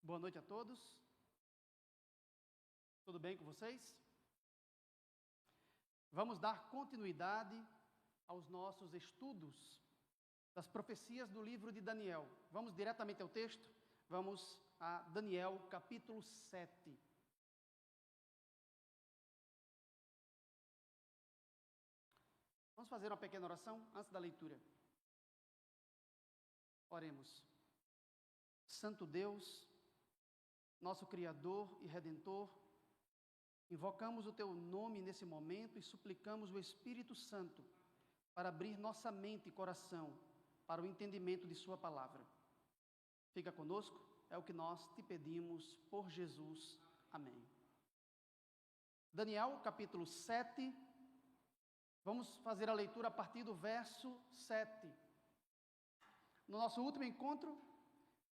Boa noite a todos. Tudo bem com vocês? Vamos dar continuidade aos nossos estudos das profecias do livro de Daniel. Vamos diretamente ao texto? Vamos a Daniel, capítulo 7. Vamos fazer uma pequena oração antes da leitura. Oremos. Santo Deus, nosso Criador e Redentor, invocamos o Teu nome nesse momento e suplicamos o Espírito Santo para abrir nossa mente e coração para o entendimento de Sua palavra. Fica conosco, é o que nós te pedimos por Jesus. Amém. Daniel, capítulo 7, vamos fazer a leitura a partir do verso 7. No nosso último encontro,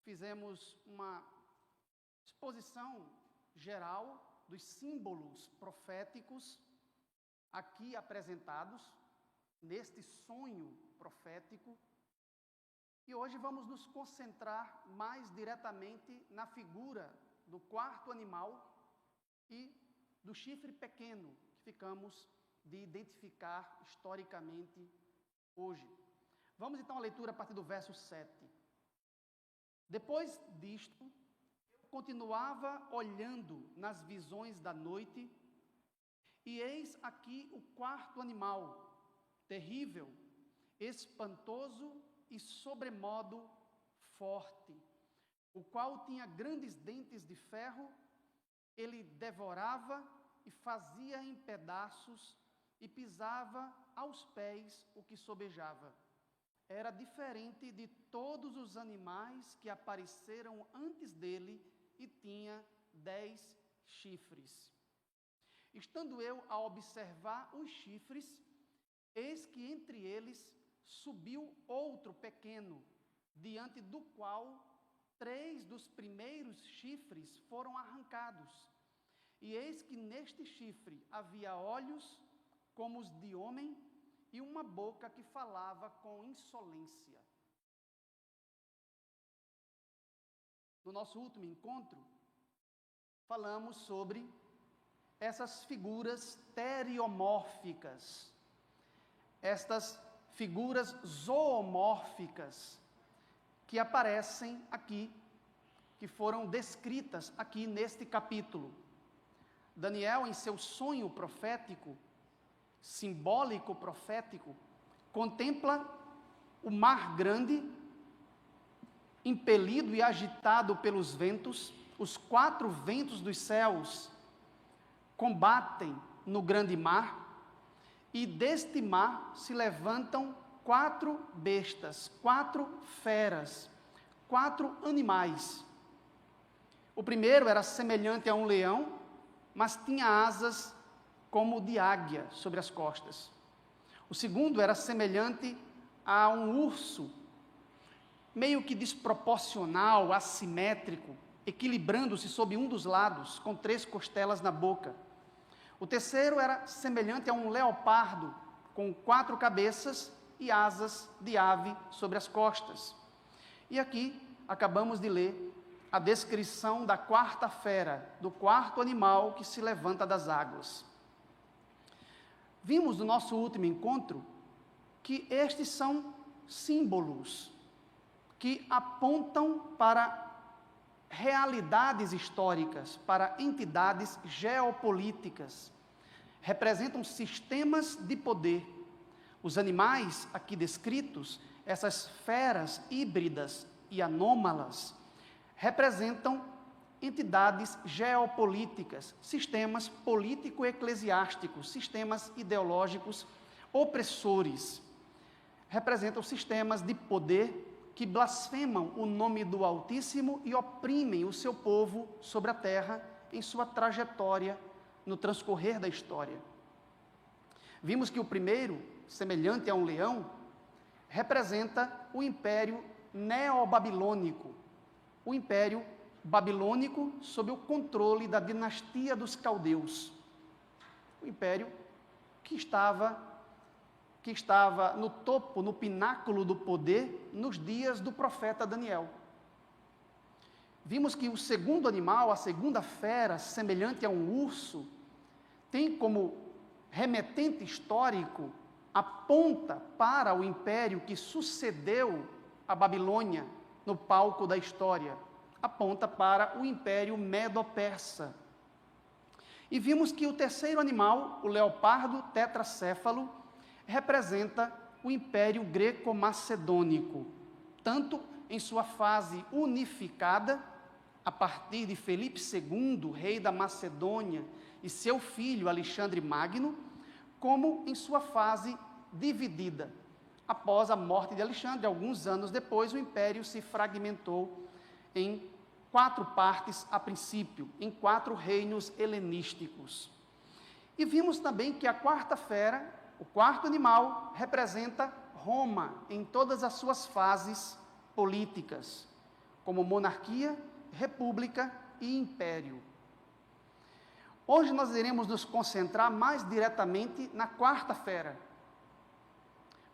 fizemos uma exposição geral dos símbolos proféticos aqui apresentados neste sonho profético. E hoje vamos nos concentrar mais diretamente na figura do quarto animal e do chifre pequeno que ficamos de identificar historicamente hoje. Vamos então à leitura a partir do verso 7. Depois disto, eu continuava olhando nas visões da noite, e eis aqui o quarto animal, terrível, espantoso e sobremodo forte, o qual tinha grandes dentes de ferro. Ele devorava e fazia em pedaços e pisava aos pés o que sobejava. Era diferente de todos os animais que apareceram antes dele e tinha 10 chifres. Estando eu a observar os chifres, eis que entre eles subiu outro pequeno, diante do qual 3 dos primeiros chifres foram arrancados. E eis que neste chifre havia olhos como os de homem e uma boca que falava com insolência. No nosso último encontro, falamos sobre essas figuras teriomórficas, estas figuras zoomórficas que aparecem aqui, que foram descritas aqui neste capítulo. Daniel, em seu sonho profético, simbólico profético, contempla o mar grande, impelido e agitado pelos ventos. Os 4 ventos dos céus combatem no grande mar, e deste mar se levantam 4 bestas, 4 feras, 4 animais. O primeiro era semelhante a um leão, mas tinha asas como de águia sobre as costas. O segundo era semelhante a um urso, meio que desproporcional, assimétrico, equilibrando-se sob um dos lados, com 3 costelas na boca. O terceiro era semelhante a um leopardo, com 4 cabeças e asas de ave sobre as costas. E aqui acabamos de ler a descrição da 4ª fera, do 4º animal que se levanta das águas. Vimos no nosso último encontro que estes são símbolos que apontam para realidades históricas, para entidades geopolíticas, representam sistemas de poder. Os animais aqui descritos, essas feras híbridas e anômalas, representam entidades geopolíticas, sistemas político-eclesiásticos, sistemas ideológicos opressores. Representam sistemas de poder que blasfemam o nome do Altíssimo e oprimem o seu povo sobre a terra em sua trajetória no transcorrer da história. Vimos que o primeiro, semelhante a um leão, representa o Império Neobabilônico, o Império Babilônico sob o controle da dinastia dos caldeus. O império que estava no topo, no pináculo do poder, nos dias do profeta Daniel. vimos que o segundo animal, a segunda fera, semelhante a um urso, tem como remetente histórico, aponta para o império que sucedeu a Babilônia no palco da história, aponta para o império medo-persa. E vimos que o terceiro animal, o leopardo tetracéfalo, representa o império greco-macedônico, tanto em sua fase unificada, a partir de Filipe II, rei da Macedônia, e seu filho Alexandre Magno, como em sua fase dividida. Após a morte de Alexandre, alguns anos depois, o império se fragmentou em 4 partes a princípio, em 4 reinos helenísticos. E vimos também que a quarta fera, o quarto animal, representa Roma em todas as suas fases políticas, como monarquia, república e império. Hoje nós iremos nos concentrar mais diretamente na quarta fera,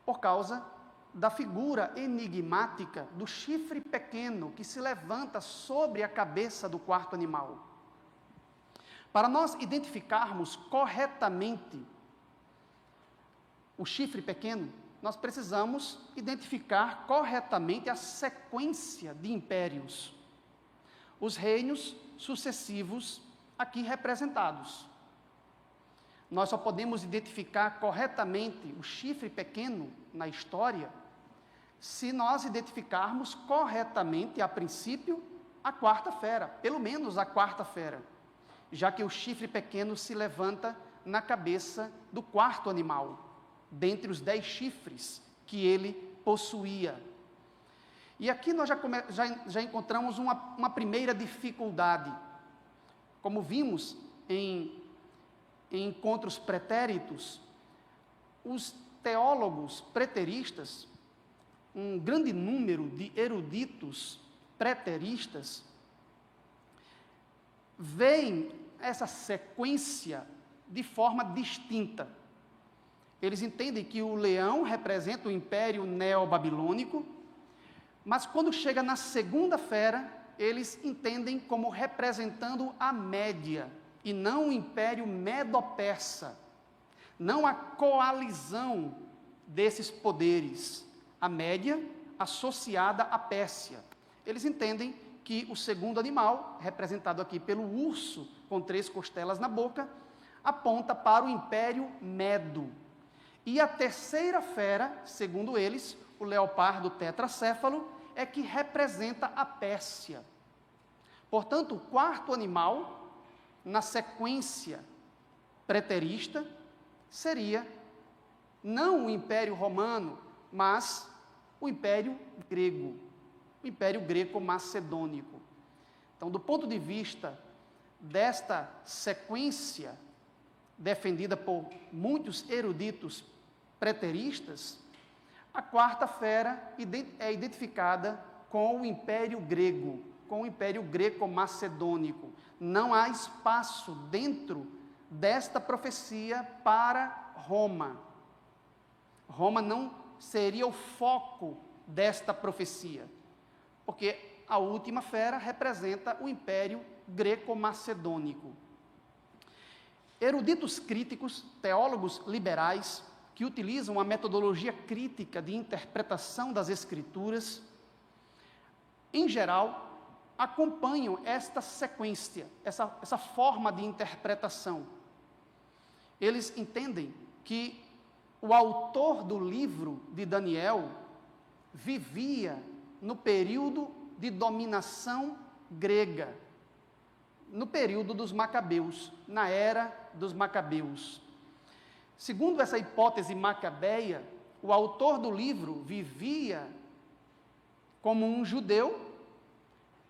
por causa da figura enigmática do chifre pequeno que se levanta sobre a cabeça do quarto animal. Para nós identificarmos corretamente o chifre pequeno, nós precisamos identificar corretamente a sequência de impérios, os reinos sucessivos aqui representados. Nós só podemos identificar corretamente o chifre pequeno na história se nós identificarmos corretamente, a princípio, a quarta fera, pelo menos a quarta fera, já que o chifre pequeno se levanta na cabeça do quarto animal, dentre os 10 chifres que ele possuía. E aqui nós já encontramos uma primeira dificuldade. Como vimos em encontros pretéritos, os teólogos preteristas, um grande número de eruditos preteristas, veem essa sequência de forma distinta. Eles entendem que o leão representa o império neobabilônico, mas quando chega na segunda fera, eles entendem como representando a Média, e não o império medo-persa, não a coalizão desses poderes, a Média associada à Pérsia. Eles entendem que o segundo animal, representado aqui pelo urso, com 3 costelas na boca, aponta para o império medo. E a terceira fera, segundo eles, o leopardo tetracéfalo, é que representa a Pérsia. Portanto, o quarto animal, na sequência preterista, seria não o Império Romano, mas o Império Grego, o Império Greco-Macedônico. Então, do ponto de vista desta sequência, defendida por muitos eruditos preteristas, a quarta fera é identificada com o Império Grego, com o Império Greco-Macedônico. Não há espaço dentro desta profecia para Roma. Roma não seria o foco desta profecia, porque a última fera representa o Império Greco-Macedônico. Eruditos críticos, teólogos liberais, que utilizam a metodologia crítica de interpretação das Escrituras, em geral, acompanham esta sequência, essa forma de interpretação. Eles entendem que o autor do livro de Daniel vivia no período de dominação grega, no período dos Macabeus, na era dos Macabeus. Segundo essa hipótese macabeia, o autor do livro vivia como um judeu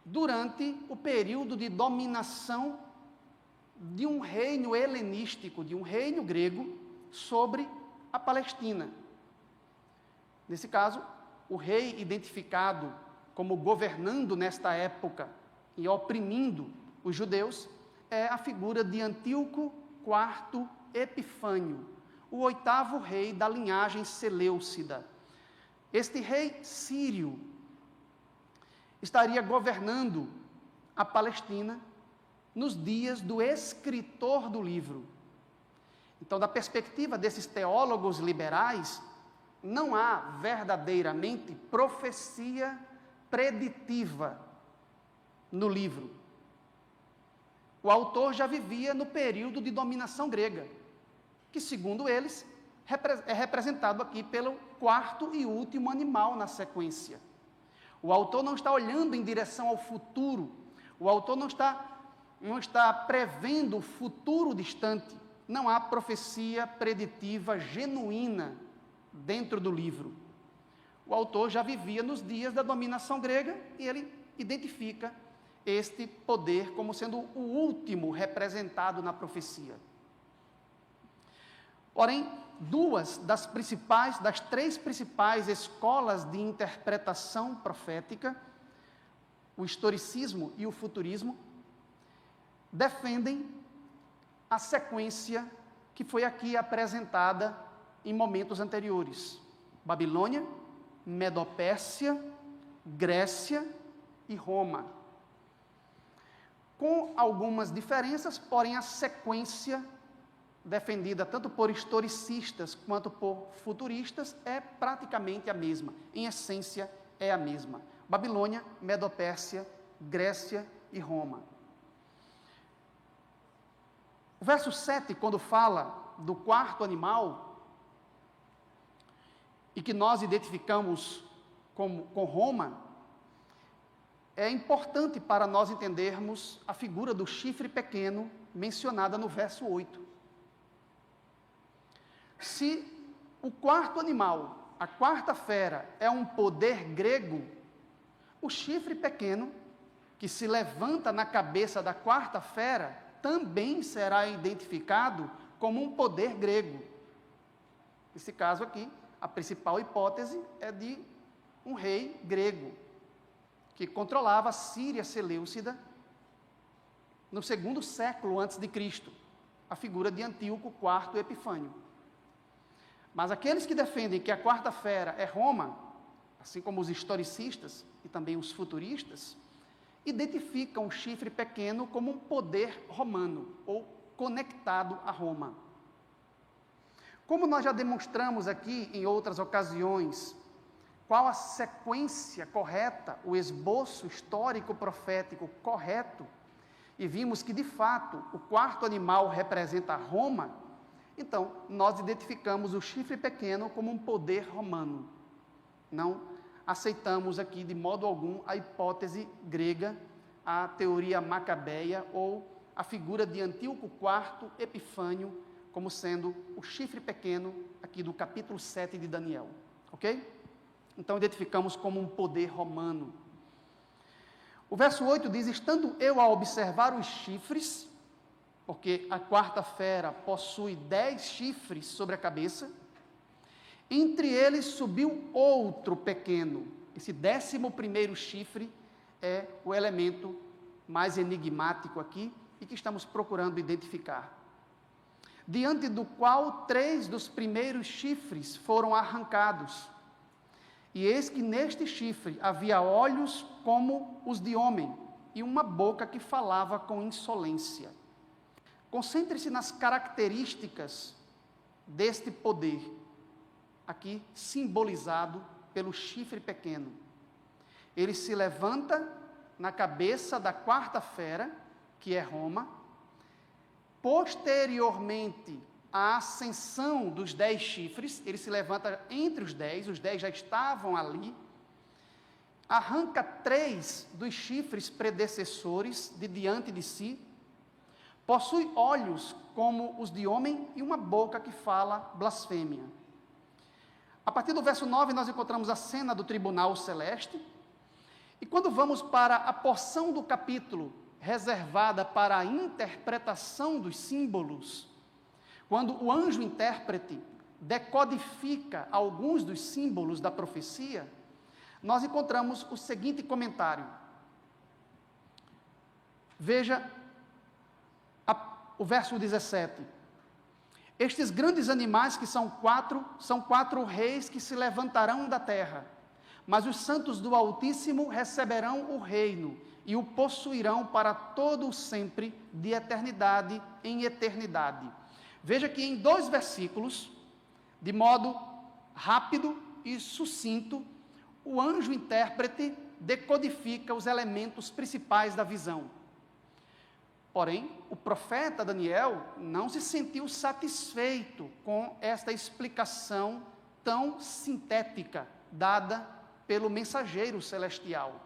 durante o período de dominação de um reino helenístico, de um reino grego, sobre a Palestina. Nesse caso, o rei identificado como governando nesta época e oprimindo os judeus é a figura de Antíoco IV Epifânio, o 8º rei da linhagem seleucida. Este rei sírio estaria governando a Palestina nos dias do escritor do livro. Então, da perspectiva desses teólogos liberais, não há verdadeiramente profecia preditiva no livro. O autor já vivia no período de dominação grega, que, segundo eles, é representado aqui pelo quarto e último animal na sequência. O autor não está olhando em direção ao futuro, o autor não está prevendo o futuro distante. Não há profecia preditiva genuína dentro do livro. O autor já vivia nos dias da dominação grega e ele identifica este poder como sendo o último representado na profecia. Porém, das três principais escolas de interpretação profética, o historicismo e o futurismo, defendem a sequência que foi aqui apresentada em momentos anteriores: Babilônia, Medopérsia, Grécia e Roma. Com algumas diferenças, porém a sequência defendida tanto por historicistas quanto por futuristas é praticamente a mesma, em essência é a mesma: Babilônia, Medopérsia, Grécia e Roma. O verso 7, quando fala do quarto animal, e que nós identificamos com Roma, é importante para nós entendermos a figura do chifre pequeno mencionada no verso 8. Se o quarto animal, a quarta fera, é um poder grego, o chifre pequeno, que se levanta na cabeça da quarta fera, também será identificado como um poder grego. Nesse caso aqui, a principal hipótese é de um rei grego, que controlava a Síria Seleucida no 2º século antes de Cristo, a figura de Antíoco IV Epifânio. Mas aqueles que defendem que a quarta fera é Roma, assim como os historicistas e também os futuristas, identificam o chifre pequeno como um poder romano, ou conectado a Roma. Como nós já demonstramos aqui em outras ocasiões, qual a sequência correta, o esboço histórico profético correto, e vimos que, de fato, o quarto animal representa Roma, então, nós identificamos o chifre pequeno como um poder romano. Não aceitamos aqui, de modo algum, a hipótese grega, a teoria macabeia, ou a figura de Antíoco IV Epifânio, como sendo o chifre pequeno, aqui do capítulo 7 de Daniel. Ok? Então, identificamos como um poder romano. O verso 8 diz: estando eu a observar os chifres, porque a quarta fera possui 10 chifres sobre a cabeça, entre eles subiu outro pequeno. Esse 11º chifre é o elemento mais enigmático aqui e que estamos procurando identificar. Diante do qual 3 dos primeiros chifres foram arrancados. E eis que neste chifre havia olhos como os de homem e uma boca que falava com insolência. Concentre-se nas características deste poder, aqui simbolizado pelo chifre pequeno. Ele se levanta na cabeça da quarta fera, que é Roma. Posteriormente à ascensão dos 10 chifres, ele se levanta entre os 10 já estavam ali, arranca 3 dos chifres predecessores de diante de si, possui olhos como os de homem e uma boca que fala blasfêmia. A partir do verso 9, nós encontramos a cena do tribunal celeste, e quando vamos para a porção do capítulo reservada para a interpretação dos símbolos, quando o anjo intérprete decodifica alguns dos símbolos da profecia, nós encontramos o seguinte comentário. Veja o verso 17. Estes grandes animais, que são quatro reis que se levantarão da terra, mas os santos do Altíssimo receberão o reino e o possuirão para todo o sempre, de eternidade em eternidade. Veja que em 2 versículos, de modo rápido e sucinto, o anjo intérprete decodifica os elementos principais da visão. Porém, o profeta Daniel não se sentiu satisfeito com esta explicação tão sintética dada pelo mensageiro celestial.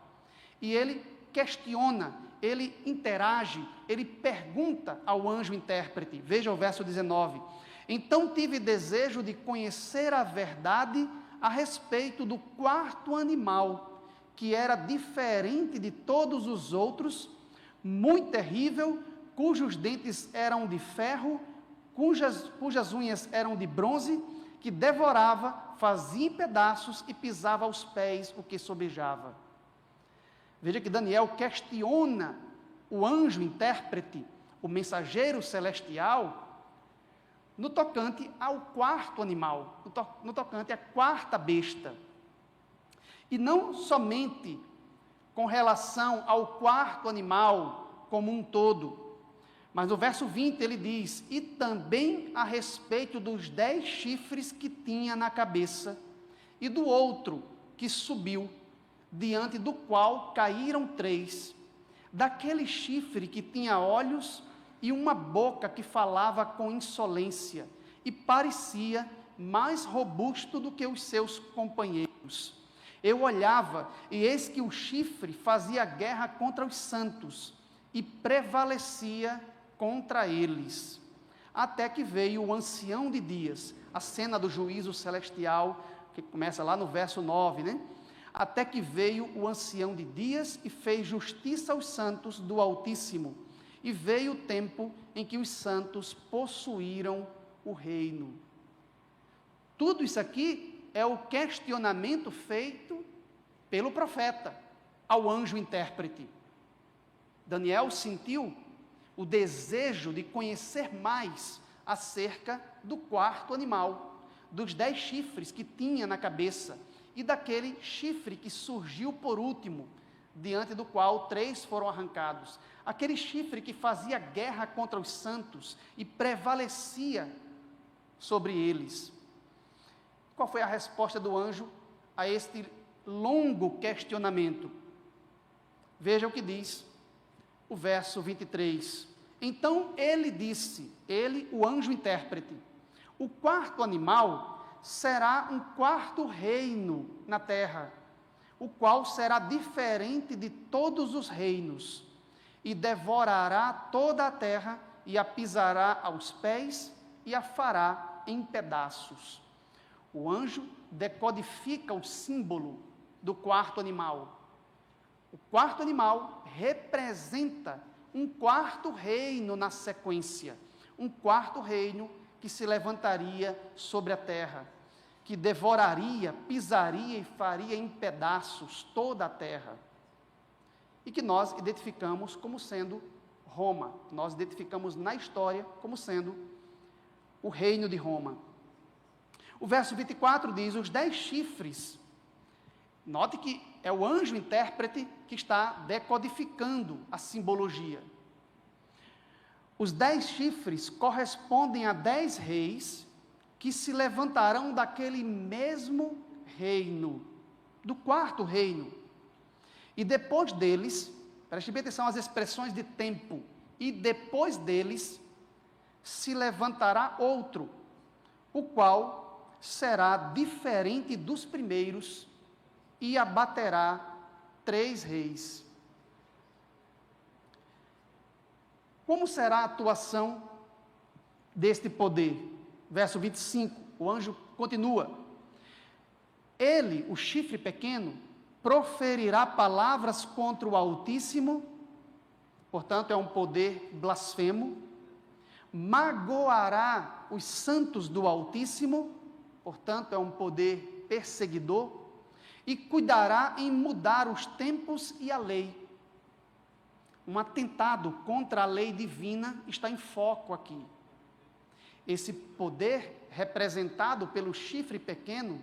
E ele questiona, ele interage, ele pergunta ao anjo intérprete. Veja o verso 19. Então tive desejo de conhecer a verdade a respeito do 4º animal, que era diferente de todos os outros, muito terrível, cujos dentes eram de ferro, cujas unhas eram de bronze, que devorava, fazia em pedaços e pisava aos pés o que sobejava. Veja que Daniel questiona o anjo intérprete, o mensageiro celestial, no tocante ao 4º animal, no tocante à 4ª besta. E não somente com relação ao 4º animal como um todo, mas no verso 20 ele diz, e também a respeito dos 10 chifres que tinha na cabeça, e do outro que subiu, diante do qual caíram 3, daquele chifre que tinha olhos e uma boca que falava com insolência, e parecia mais robusto do que os seus companheiros. Eu olhava, e eis que o chifre fazia guerra contra os santos, e prevalecia contra eles, até que veio o ancião de dias, a cena do juízo celestial, que começa lá no verso 9, né? Até que veio o ancião de dias e fez justiça aos santos do Altíssimo, e veio o tempo em que os santos possuíram o reino. Tudo isso aqui é o questionamento feito pelo profeta ao anjo intérprete. Daniel sentiu o desejo de conhecer mais acerca do 4º animal, dos 10 chifres que tinha na cabeça, e daquele chifre que surgiu por último, diante do qual 3 foram arrancados. Aquele chifre que fazia guerra contra os santos e prevalecia sobre eles. Qual foi a resposta do anjo a este longo questionamento? Veja o que diz o verso 23. Então ele disse, ele, o anjo intérprete, o 4º animal será um 4º reino na terra, o qual será diferente de todos os reinos, e devorará toda a terra, e a pisará aos pés, e a fará em pedaços. O anjo decodifica o símbolo do 4º animal. O 4º animal representa um 4º reino na sequência, um 4º reino que se levantaria sobre a terra, que devoraria, pisaria e faria em pedaços toda a terra, e que nós identificamos como sendo Roma, nós identificamos na história como sendo o reino de Roma. O verso 24 diz, os 10 chifres, note que é o anjo intérprete que está decodificando a simbologia. Os 10 chifres correspondem a 10 reis que se levantarão daquele mesmo reino, do 4º reino. E depois deles, preste bem atenção às expressões de tempo, e depois deles se levantará outro, o qual será diferente dos primeiros e abaterá 3 reis. Como será a atuação deste poder? Verso 25, o anjo continua. Ele, o chifre pequeno, proferirá palavras contra o Altíssimo, portanto é um poder blasfemo, magoará os santos do Altíssimo, portanto é um poder perseguidor, e cuidará em mudar os tempos e a lei. Um atentado contra a lei divina está em foco aqui. Esse poder representado pelo chifre pequeno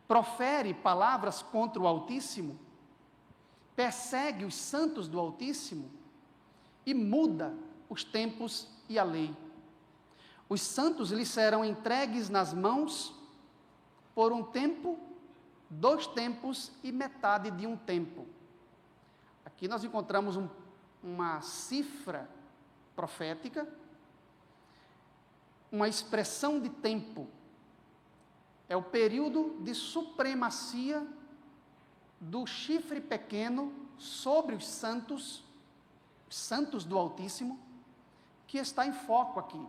profere palavras contra o Altíssimo persegue os santos do Altíssimo e muda os tempos e a lei. Os santos lhes serão entregues nas mãos por um tempo, 2 tempos e metade de um tempo. Aqui nós encontramos uma cifra profética, uma expressão de tempo. É o período de supremacia do chifre pequeno sobre os santos do Altíssimo, que está em foco aqui.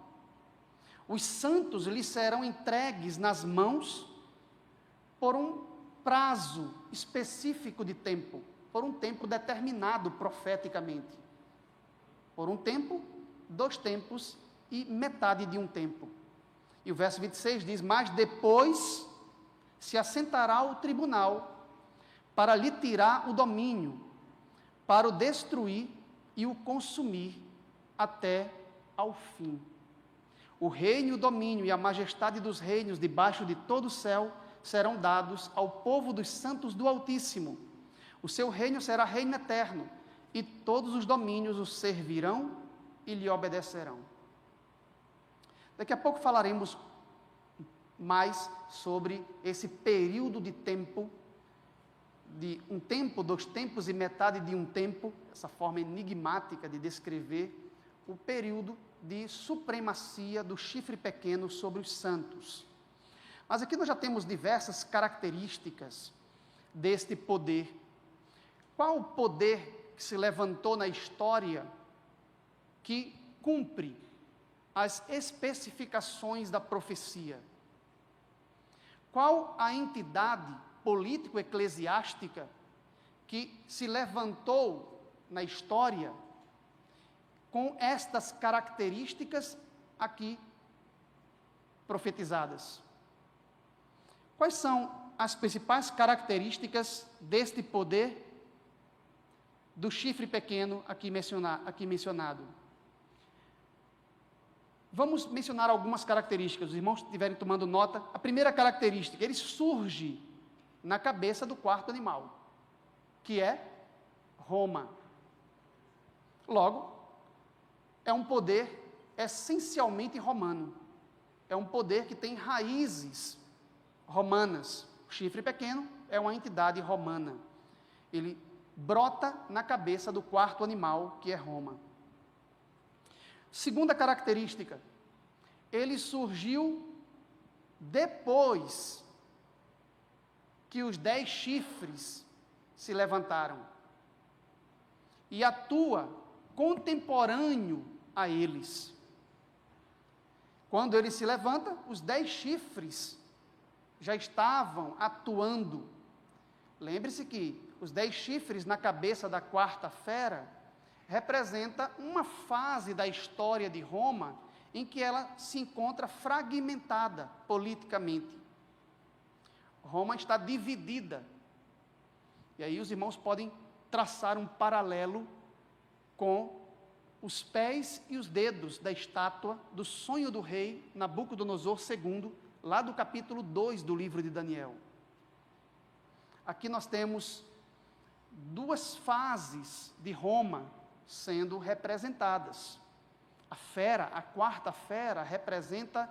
Os santos lhes serão entregues nas mãos por um prazo específico de tempo, por um tempo determinado profeticamente. Por um tempo, 2 tempos e metade de um tempo. E o verso 26 diz: mas depois se assentará o tribunal para lhe tirar o domínio, para o destruir e o consumir até ao fim. O reino, o domínio e a majestade dos reinos debaixo de todo o céu serão dados ao povo dos santos do Altíssimo. O seu reino será reino eterno, e todos os domínios o servirão e lhe obedecerão. Daqui a pouco falaremos mais sobre esse período de tempo, de 1 tempo, 2 tempos e metade de um tempo, essa forma enigmática de descrever o período de supremacia do chifre pequeno sobre os santos. Mas aqui nós já temos diversas características deste poder. Qual o poder que se levantou na história que cumpre as especificações da profecia? Qual a entidade político-eclesiástica que se levantou na história com estas características aqui profetizadas? Quais são as principais características deste poder do chifre pequeno aqui mencionado? Vamos mencionar algumas características, os irmãos estiverem tomando nota. A primeira característica, ele surge na cabeça do 4º animal, que é Roma. Logo, é um poder essencialmente romano. É um poder que tem raízes romanas. O chifre pequeno é uma entidade romana. Ele brota na cabeça do 4º animal, que é Roma. Segunda característica, ele surgiu depois que os 10 chifres se levantaram e atua contemporâneo a eles. Quando ele se levanta, os 10 chifres já estavam atuando. Lembre-se que os 10 chifres na cabeça da 4ª fera representa uma fase da história de Roma em que ela se encontra fragmentada politicamente. Roma está dividida. E aí os irmãos podem traçar um paralelo com os pés e os dedos da estátua do sonho do rei Nabucodonosor II, lá do capítulo 2 do livro de Daniel. Aqui nós temos 2 fases de Roma sendo representadas. A fera, a 4ª fera, representa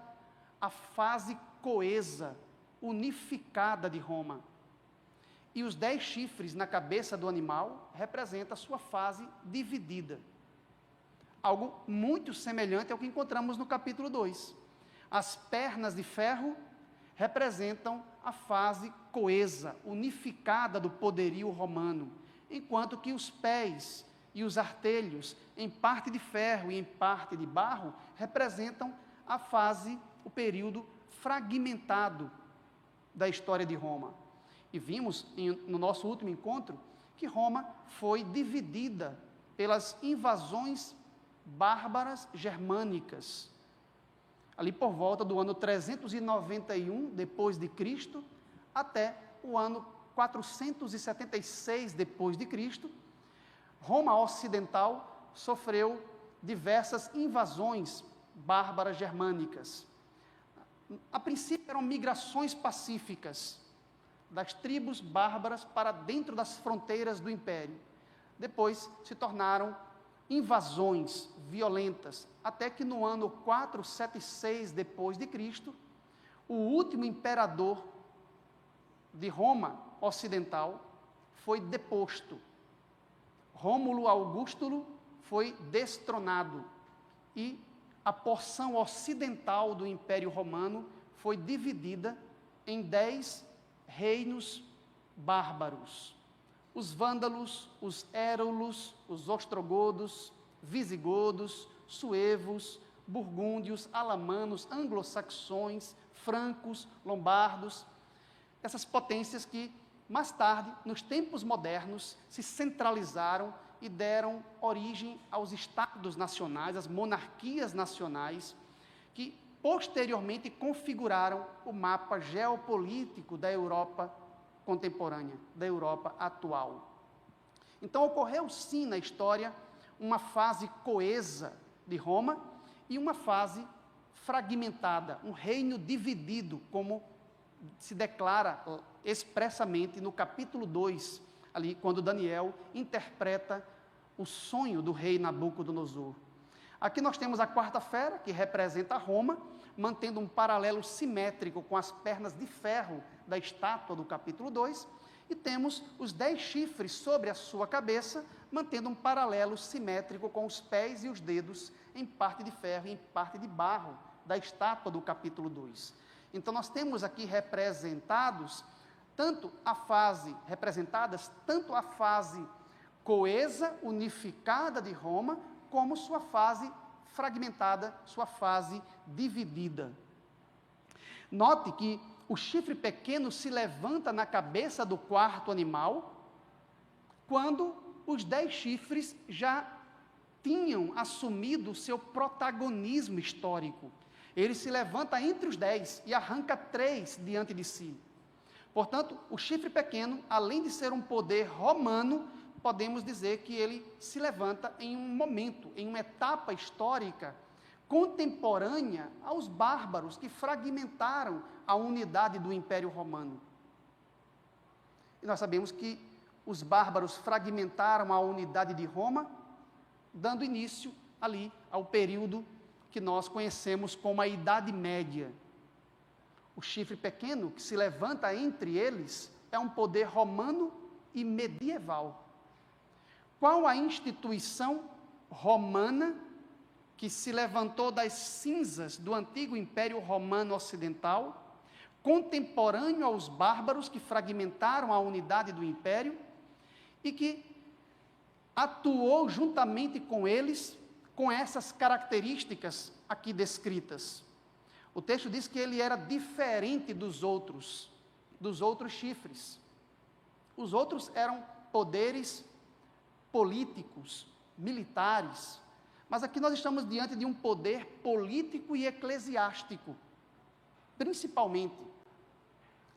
a fase coesa, unificada de Roma. E os 10 chifres na cabeça do animal representam a sua fase dividida. Algo muito semelhante ao que encontramos no capítulo 2. As pernas de ferro representam a fase coesa, unificada do poderio romano, enquanto que os pés e os artelhos, em parte de ferro e em parte de barro, representam a fase, o período fragmentado da história de Roma. E vimos no nosso último encontro que Roma foi dividida pelas invasões bárbaras germânicas, ali por volta do ano 391 depois de Cristo até o ano 476 depois de Cristo. Roma Ocidental sofreu diversas invasões bárbaras germânicas. A princípio eram migrações pacíficas das tribos bárbaras para dentro das fronteiras do império. Depois se tornaram invasões violentas, até que no ano 476 depois de Cristo, o último imperador de Roma ocidental foi deposto. Rômulo Augusto foi destronado e a porção ocidental do Império Romano foi dividida em 10 reinos bárbaros. Os vândalos, os érulos, os ostrogodos, visigodos, suevos, burgúndios, alamanos, anglo-saxões, francos, lombardos, essas potências que, mais tarde, nos tempos modernos, se centralizaram e deram origem aos estados nacionais, às monarquias nacionais, que posteriormente configuraram o mapa geopolítico da Europa contemporânea, da Europa atual. Então, ocorreu sim na história uma fase coesa de Roma e uma fase fragmentada, um reino dividido, como se declara expressamente no capítulo 2, ali quando Daniel interpreta o sonho do rei Nabucodonosor. Aqui nós temos a quarta-feira, que representa Roma, mantendo um paralelo simétrico com as pernas de ferro da estátua do capítulo 2, e temos os 10 chifres sobre a sua cabeça, mantendo um paralelo simétrico com os pés e os dedos em parte de ferro e em parte de barro da estátua do capítulo 2. Então nós temos aqui representadas tanto a fase coesa, unificada de Roma, como sua fase fragmentada, sua fase dividida. Note que o chifre pequeno se levanta na cabeça do quarto animal, quando os 10 chifres já tinham assumido o seu protagonismo histórico. Ele se levanta entre os 10 e arranca 3 diante de si. Portanto, o chifre pequeno, além de ser um poder romano, podemos dizer que ele se levanta em um momento, em uma etapa histórica contemporânea aos bárbaros que fragmentaram a unidade do Império Romano. E nós sabemos que os bárbaros fragmentaram a unidade de Roma, dando início ali ao período que nós conhecemos como a Idade Média. O chifre pequeno que se levanta entre eles é um poder romano e medieval. Qual a instituição romana que se levantou das cinzas do antigo Império Romano Ocidental, contemporâneo aos bárbaros que fragmentaram a unidade do Império e que atuou juntamente com eles com essas características aqui descritas? O texto diz que ele era diferente dos outros chifres. Os outros eram poderes políticos, militares, mas aqui nós estamos diante de um poder político e eclesiástico, principalmente.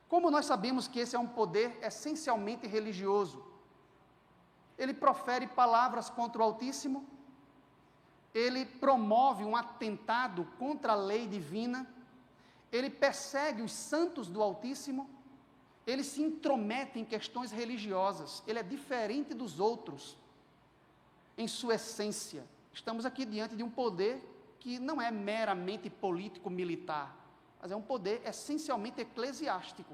Como nós sabemos que esse é um poder essencialmente religioso? Ele profere palavras contra o Altíssimo, ele promove um atentado contra a lei divina, ele persegue os santos do Altíssimo, ele se intromete em questões religiosas, ele é diferente dos outros em sua essência. Estamos aqui diante de um poder que não é meramente político-militar, mas é um poder essencialmente eclesiástico.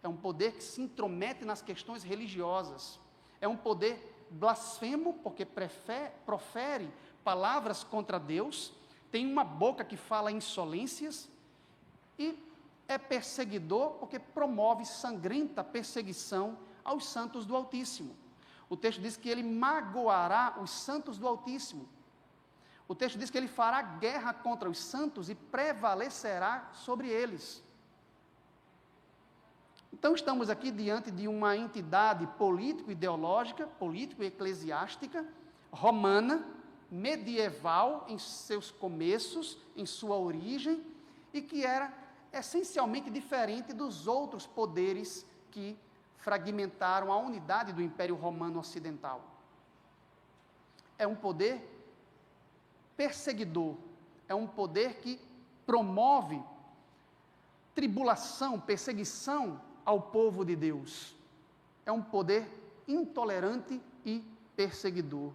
É um poder que se intromete nas questões religiosas. É um poder blasfemo, porque profere palavras contra Deus, tem uma boca que fala insolências, e é perseguidor porque promove sangrenta perseguição aos santos do Altíssimo. O texto diz que ele magoará os santos do Altíssimo. O texto diz que ele fará guerra contra os santos e prevalecerá sobre eles. Então estamos aqui diante de uma entidade político-ideológica, político-eclesiástica, romana, medieval em seus começos, em sua origem, e que era essencialmente diferente dos outros poderes que fragmentaram a unidade do Império Romano Ocidental. É um poder perseguidor, é um poder que promove tribulação, perseguição ao povo de Deus. É um poder intolerante e perseguidor.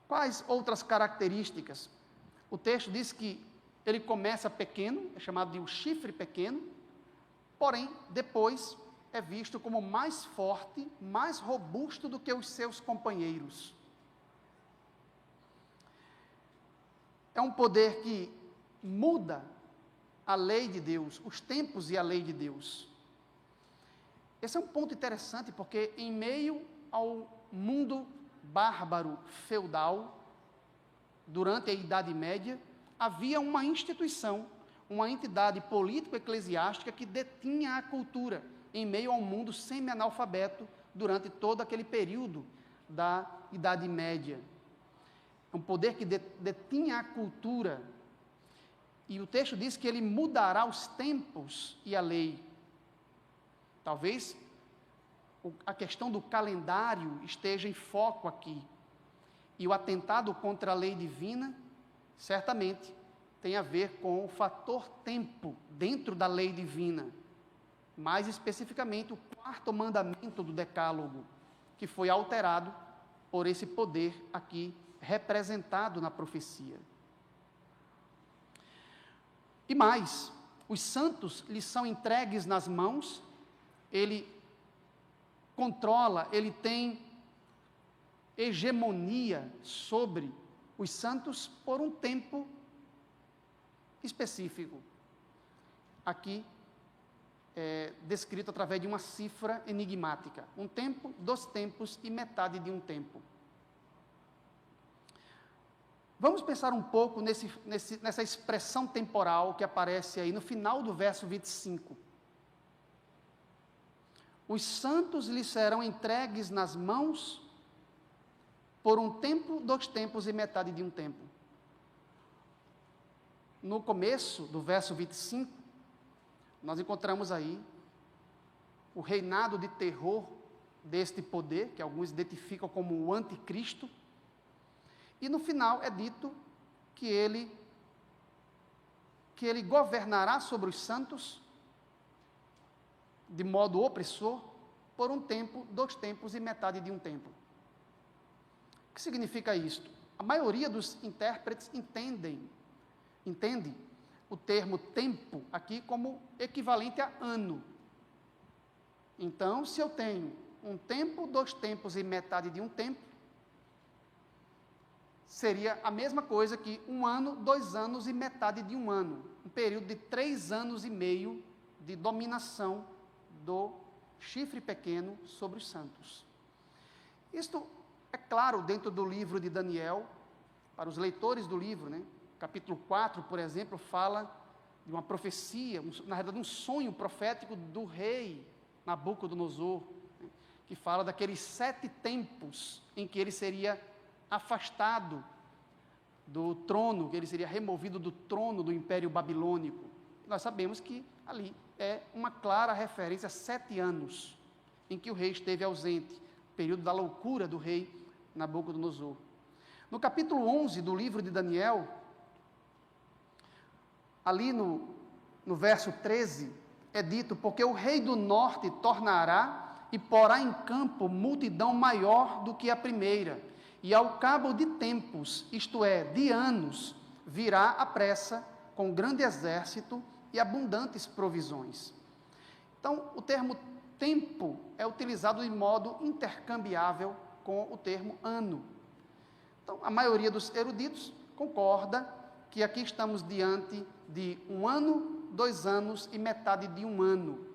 Quais outras características? O texto diz que ele começa pequeno, é chamado de um chifre pequeno, porém, depois é visto como mais forte, mais robusto do que os seus companheiros. É um poder que muda a lei de Deus, os tempos e a lei de Deus. Esse é um ponto interessante, porque em meio ao mundo bárbaro, feudal, durante a Idade Média, havia uma instituição, uma entidade político-eclesiástica que detinha a cultura em meio ao mundo semi-analfabeto durante todo aquele período da Idade Média. É um poder que detinha a cultura. E o texto diz que ele mudará os tempos e a lei. Talvez a questão do calendário esteja em foco aqui. E o atentado contra a lei divina, certamente, tem a ver com o fator tempo dentro da lei divina. Mais especificamente, o quarto mandamento do Decálogo, que foi alterado por esse poder aqui representado na profecia. E mais, os santos lhes são entregues nas mãos, ele controla, ele tem hegemonia sobre os santos por um tempo específico. Aqui é descrito através de uma cifra enigmática. Um tempo, 2 tempos e metade de um tempo. Vamos pensar um pouco nessa expressão temporal que aparece aí no final do verso 25. Os santos lhes serão entregues nas mãos por um tempo, 2 tempos e metade de um tempo. No começo do verso 25, nós encontramos aí o reinado de terror deste poder, que alguns identificam como o anticristo, e no final é dito que ele governará sobre os santos de modo opressor por um tempo, 2 tempos e metade de um tempo. O que significa isto? A maioria dos intérpretes entende o termo tempo aqui como equivalente a ano. Então, se eu tenho um tempo, 2 tempos e metade de um tempo, seria a mesma coisa que 1 ano, 2 anos e metade de um ano. Um período de 3 anos e meio de dominação do chifre pequeno sobre os santos. Isto é claro dentro do livro de Daniel, para os leitores do livro, né? Capítulo 4, por exemplo, fala de uma profecia, na verdade um sonho profético do rei Nabucodonosor, né? Que fala daqueles 7 tempos em que ele seria afastado do trono, que ele seria removido do trono do Império Babilônico. Nós sabemos que ali é uma clara referência a 7 anos em que o rei esteve ausente, período da loucura do rei Nabucodonosor. No capítulo 11 do livro de Daniel, ali no verso 13, é dito: porque o rei do norte tornará e porá em campo multidão maior do que a primeira, e ao cabo de tempos, isto é, de anos, virá à pressa com grande exército e abundantes provisões. Então, o termo tempo é utilizado de modo intercambiável com o termo ano. Então, a maioria dos eruditos concorda que aqui estamos diante de 1 ano, 2 anos e metade de um ano.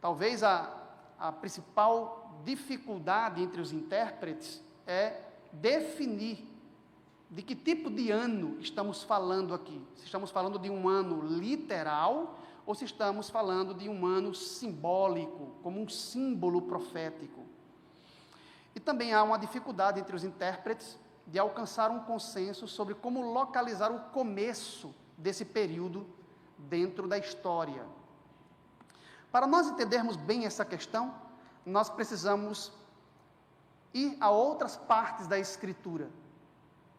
Talvez a principal dificuldade entre os intérpretes é definir de que tipo de ano estamos falando aqui. Se estamos falando de um ano literal ou se estamos falando de um ano simbólico, como um símbolo profético. E também há uma dificuldade entre os intérpretes de alcançar um consenso sobre como localizar o começo desse período dentro da história. Para nós entendermos bem essa questão, nós precisamos ir a outras partes da Escritura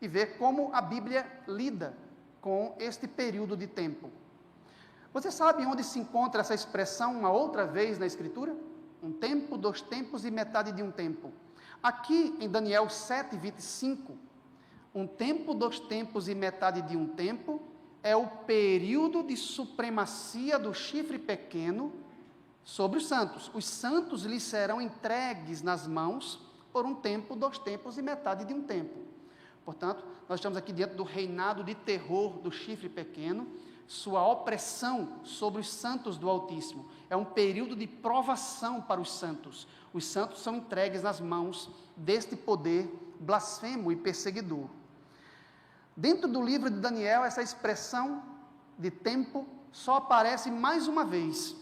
e ver como a Bíblia lida com este período de tempo. Você sabe onde se encontra essa expressão uma outra vez na Escritura? Um tempo, 2 tempos e metade de um tempo. Aqui em Daniel 7, 25, um tempo, 2 tempos e metade de um tempo é o período de supremacia do chifre pequeno sobre os santos. Os santos lhes serão entregues nas mãos por um tempo, 2 tempos e metade de um tempo. Portanto, nós estamos aqui diante do reinado de terror do chifre pequeno, sua opressão sobre os santos do Altíssimo. É um período de provação para os santos. Os santos são entregues nas mãos deste poder blasfemo e perseguidor. Dentro do livro de Daniel, essa expressão de tempo só aparece mais uma vez,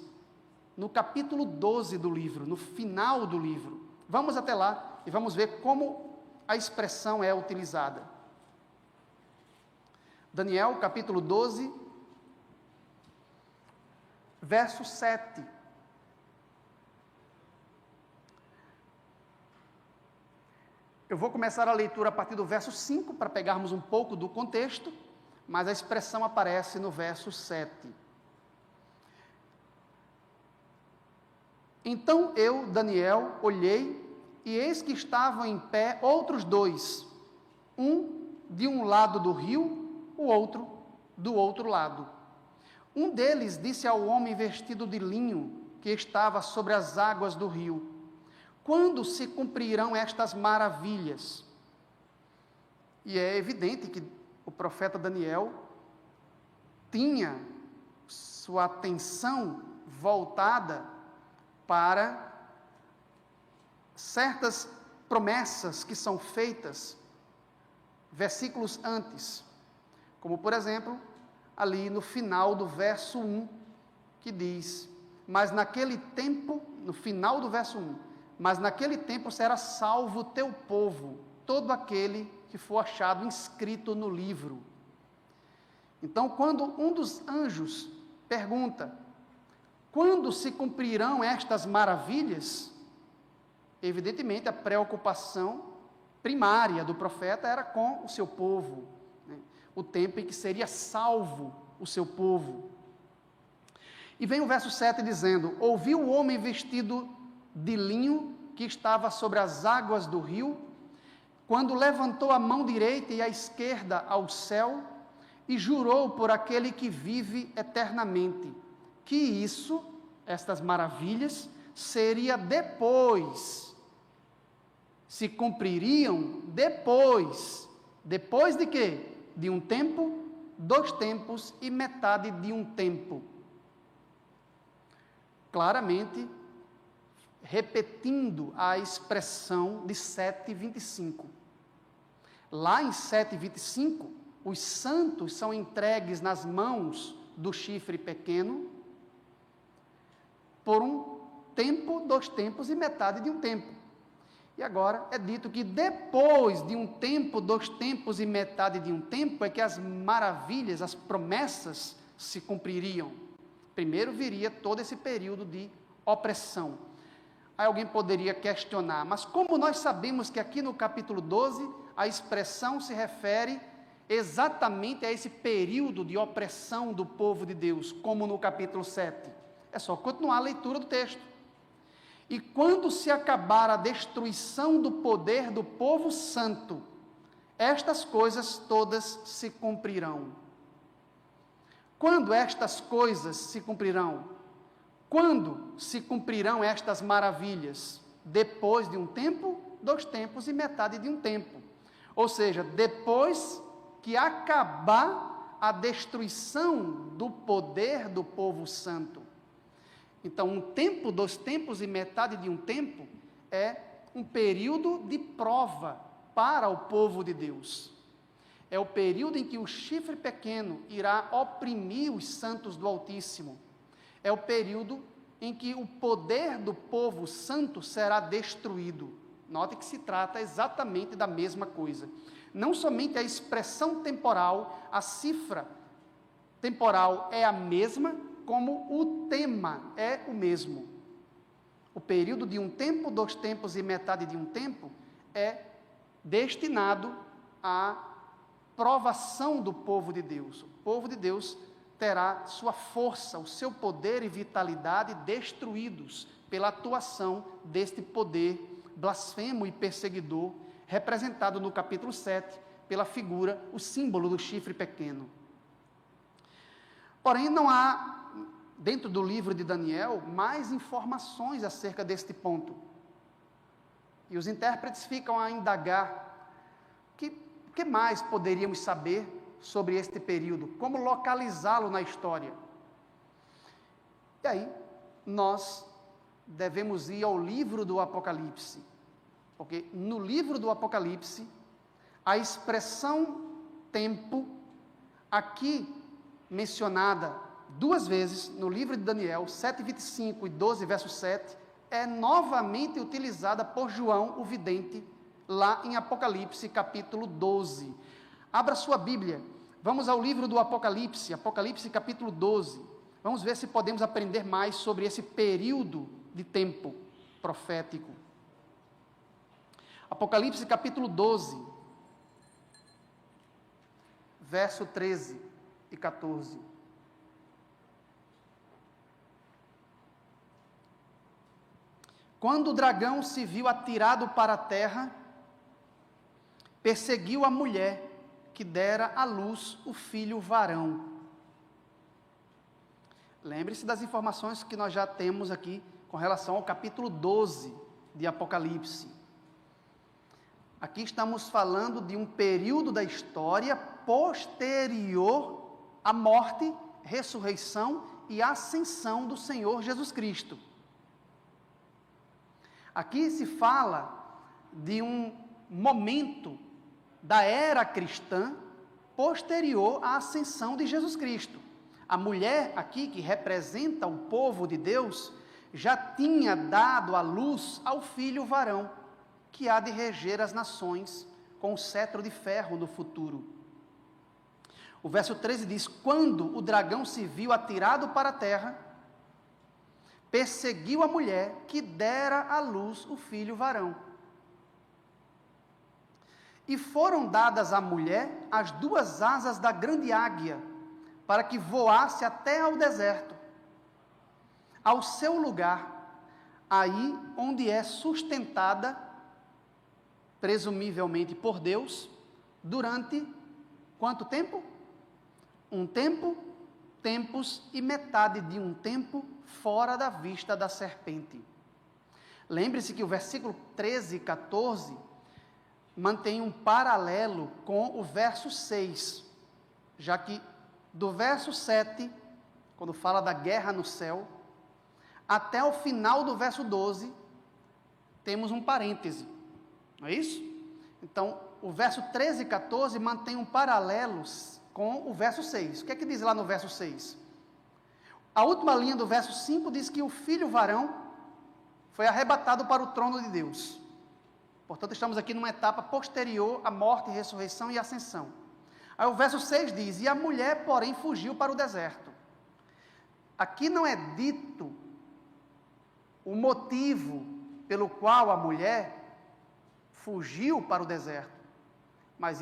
no capítulo 12 do livro, no final do livro. Vamos até lá e vamos ver como a expressão é utilizada. Daniel, capítulo 12, verso 7. Eu vou começar a leitura a partir do verso 5, para pegarmos um pouco do contexto, mas a expressão aparece no verso 7. Então eu, Daniel, olhei, e eis que estavam em pé outros 2, um de um lado do rio, o outro do outro lado. Um deles disse ao homem vestido de linho, que estava sobre as águas do rio: quando se cumprirão estas maravilhas? E é evidente que o profeta Daniel tinha sua atenção voltada para certas promessas que são feitas versículos antes, como por exemplo, ali no final do verso 1, que diz: mas naquele tempo, no final do verso 1, mas naquele tempo será salvo o teu povo, todo aquele que for achado inscrito no livro. Então, quando um dos anjos pergunta: quando se cumprirão estas maravilhas? Evidentemente, a preocupação primária do profeta era com o seu povo, né? O tempo em que seria salvo o seu povo. E vem o verso 7 dizendo: ouviu o homem vestido de linho que estava sobre as águas do rio, quando levantou a mão direita e a esquerda ao céu, e jurou por aquele que vive eternamente, que isso, estas maravilhas, seria depois, se cumpririam depois de quê? De um tempo, 2 tempos e metade de um tempo. Claramente, repetindo a expressão de 7:25. Lá em 7:25, os santos são entregues nas mãos do chifre pequeno por um tempo, 2 tempos e metade de um tempo. E agora é dito que depois de um tempo, 2 tempos e metade de um tempo, é que as maravilhas, as promessas se cumpririam. Primeiro viria todo esse período de opressão. Aí alguém poderia questionar: mas como nós sabemos que aqui no capítulo 12 a expressão se refere exatamente a esse período de opressão do povo de Deus, como no capítulo 7? É só continuar a leitura do texto. E quando se acabar a destruição do poder do povo santo, estas coisas todas se cumprirão. Quando estas coisas se cumprirão? Quando se cumprirão estas maravilhas? Depois de um tempo, 2 tempos e metade de um tempo. Ou seja, depois que acabar a destruição do poder do povo santo. Então, um tempo, 2 tempos e metade de um tempo é um período de prova para o povo de Deus. É o período em que o chifre pequeno irá oprimir os santos do Altíssimo. É o período em que o poder do povo santo será destruído. Note que se trata exatamente da mesma coisa. Não somente a expressão temporal, a cifra temporal é a mesma, como o tema é o mesmo. O período de um tempo, 2 tempos e metade de um tempo é destinado à provação do povo de Deus. O povo de Deus terá sua força, o seu poder e vitalidade destruídos pela atuação deste poder blasfemo e perseguidor, representado no capítulo 7 pela figura, o símbolo do chifre pequeno. Porém, não há, dentro do livro de Daniel, mais informações acerca deste ponto. E os intérpretes ficam a indagar o que mais poderíamos saber sobre este período, como localizá-lo na história. E aí, nós devemos ir ao livro do Apocalipse, porque no livro do Apocalipse, a expressão tempo, aqui mencionada 2 vezes no livro de Daniel, 7:25 e 12, verso 7, é novamente utilizada por João, o vidente, lá em Apocalipse, capítulo 12. Abra sua Bíblia, vamos ao livro do Apocalipse, Apocalipse, capítulo 12. Vamos ver se podemos aprender mais sobre esse período de tempo profético. Apocalipse, capítulo 12, verso 13 e 14. Quando o dragão se viu atirado para a terra, perseguiu a mulher que dera à luz o filho varão. Lembre-se das informações que nós já temos aqui com relação ao capítulo 12 de Apocalipse. Aqui estamos falando de um período da história posterior à morte, ressurreição e ascensão do Senhor Jesus Cristo. Aqui se fala de um momento da era cristã posterior à ascensão de Jesus Cristo. A mulher aqui, que representa o povo de Deus, já tinha dado à luz ao filho varão, que há de reger as nações com o cetro de ferro no futuro. O verso 13 diz: quando o dragão se viu atirado para a terra, perseguiu a mulher que dera à luz o filho varão. E foram dadas à mulher as 2 asas da grande águia, para que voasse até ao deserto, ao seu lugar, aí onde é sustentada, presumivelmente por Deus, durante quanto tempo? 1 tempo, tempos e metade de 1 tempo, fora da vista da serpente. Lembre-se que o versículo 13 e 14 mantém um paralelo com o verso 6, já que do verso 7, quando fala da guerra no céu, até o final do verso 12, temos um parêntese, não é isso? Então, o verso 13 e 14 mantém um paralelo com o verso 6. O que é que diz lá no verso 6? A última linha do verso 5 diz que o filho varão foi arrebatado para o trono de Deus. Portanto, estamos aqui numa etapa posterior à morte, ressurreição e ascensão. Aí o verso 6 diz: e a mulher, porém, fugiu para o deserto. Aqui não é dito o motivo pelo qual a mulher fugiu para o deserto, mas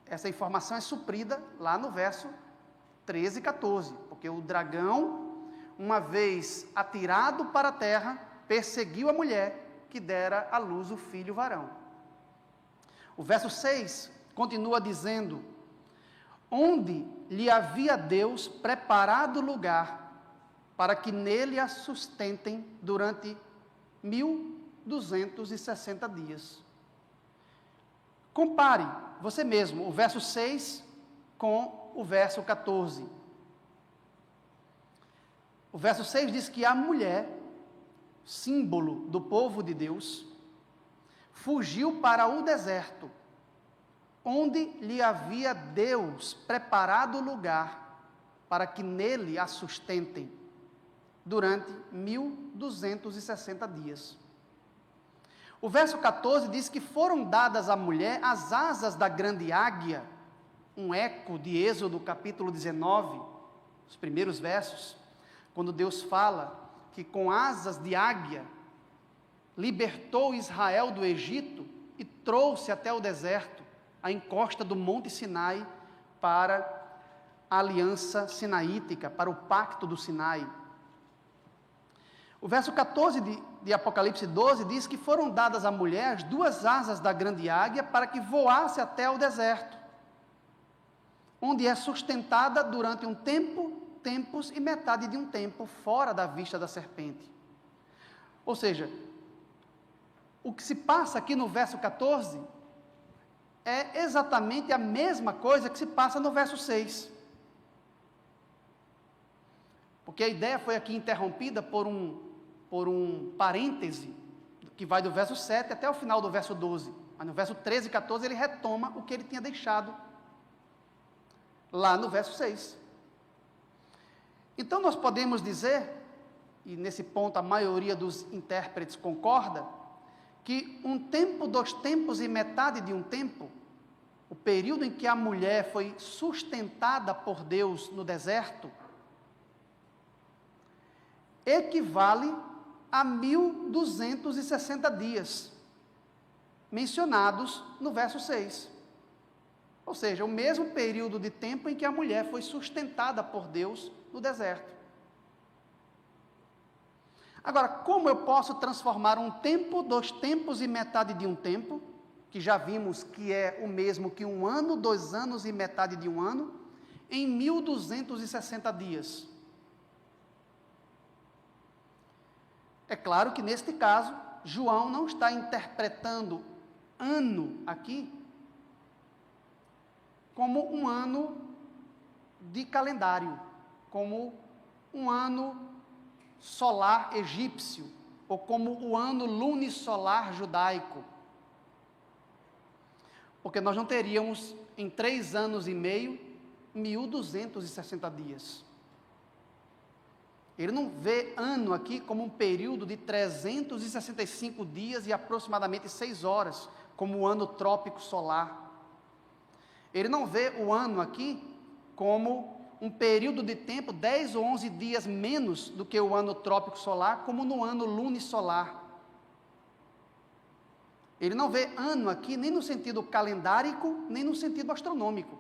essa informação é suprida lá no verso 13 e 14, porque o dragão, uma vez atirado para a terra, perseguiu a mulher que dera à luz o filho varão. O verso 6 continua dizendo: onde lhe havia Deus preparado lugar para que nele a sustentem durante 1260 dias. Compare você mesmo o verso 6 com o verso 14. O verso 6 diz que a mulher, símbolo do povo de Deus, fugiu para o deserto, onde lhe havia Deus preparado lugar para que nele a sustentem durante 1260 dias. O verso 14 diz que foram dadas à mulher as asas da grande águia, um eco de Êxodo capítulo 19, os primeiros versos, quando Deus fala que com asas de águia libertou Israel do Egito e trouxe até o deserto, a encosta do Monte Sinai, para a aliança sinaítica, para o pacto do Sinai. O verso 14 de Apocalipse 12 diz que foram dadas à mulher as 2 asas da grande águia para que voasse até o deserto, onde é sustentada durante um tempo, tempos e metade de um tempo, fora da vista da serpente. Ou seja, o que se passa aqui no verso 14 é exatamente a mesma coisa que se passa no verso 6. Porque a ideia foi aqui interrompida por um parêntese, que vai do verso 7 até o final do verso 12. Mas no verso 13 e 14 ele retoma o que ele tinha deixado lá no verso 6. Então nós podemos dizer, e nesse ponto a maioria dos intérpretes concorda, que um tempo, 2 tempos e metade de um tempo, o período em que a mulher foi sustentada por Deus no deserto, equivale a 1260 dias, mencionados no verso 6. Ou seja, o mesmo período de tempo em que a mulher foi sustentada por Deus no deserto. Agora, como eu posso transformar um tempo, 2 tempos e metade de um tempo, que já vimos que é o mesmo que 1 ano, 2 anos e metade de 1 ano, em 1260 dias? É claro que neste caso, João não está interpretando ano aqui como um ano de calendário, como um ano solar egípcio, ou como o ano lunisolar judaico. Porque nós não teríamos, em 3 anos e meio, 1260 dias. Ele não vê ano aqui como um período de 365 dias e aproximadamente 6 horas, como o ano trópico solar. Ele não vê o ano aqui como um período de tempo 10 ou 11 dias menos do que o ano trópico solar, como no ano lunisolar. Ele não vê ano aqui nem no sentido calendárico, nem no sentido astronômico.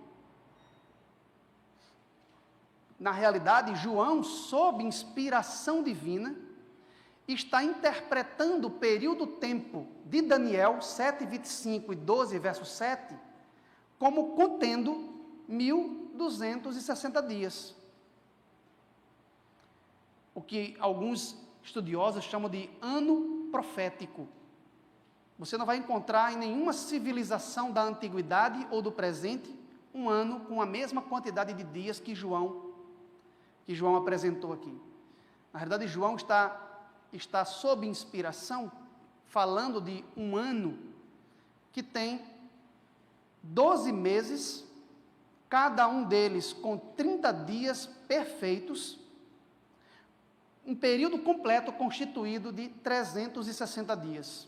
Na realidade, João, sob inspiração divina, está interpretando o período-tempo de Daniel 7:25 e 12, verso 7, como contendo 1260 dias. O que alguns estudiosos chamam de ano profético. Você não vai encontrar em nenhuma civilização da antiguidade ou do presente um ano com a mesma quantidade de dias que João apresentou aqui. Na verdade, João está sob inspiração, falando de um ano que tem 12 meses, cada um deles com 30 dias perfeitos, um período completo constituído de 360 dias.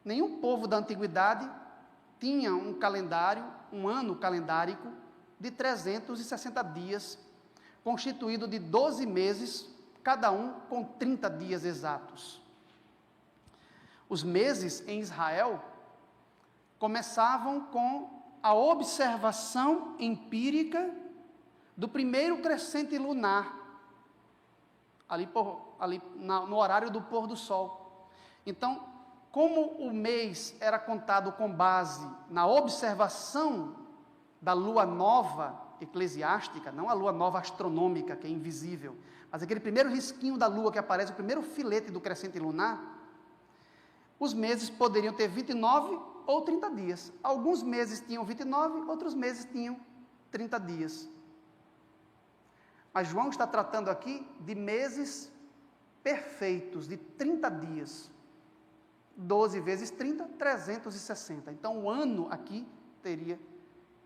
Nenhum povo da antiguidade tinha um calendário, um ano calendárico de 360 dias, constituído de 12 meses, cada um com 30 dias exatos. Os meses em Israel começavam com a observação empírica do primeiro crescente lunar, no horário do pôr do sol. Então, como o mês era contado com base na observação da lua nova eclesiástica, não a lua nova astronômica, que é invisível, mas aquele primeiro risquinho da lua que aparece, o primeiro filete do crescente lunar, os meses poderiam ter 29 ou 30 dias. Alguns meses tinham 29, outros meses tinham 30 dias. Mas João está tratando aqui de meses perfeitos, de 30 dias. 12 vezes 30, 360. Então, o ano aqui teria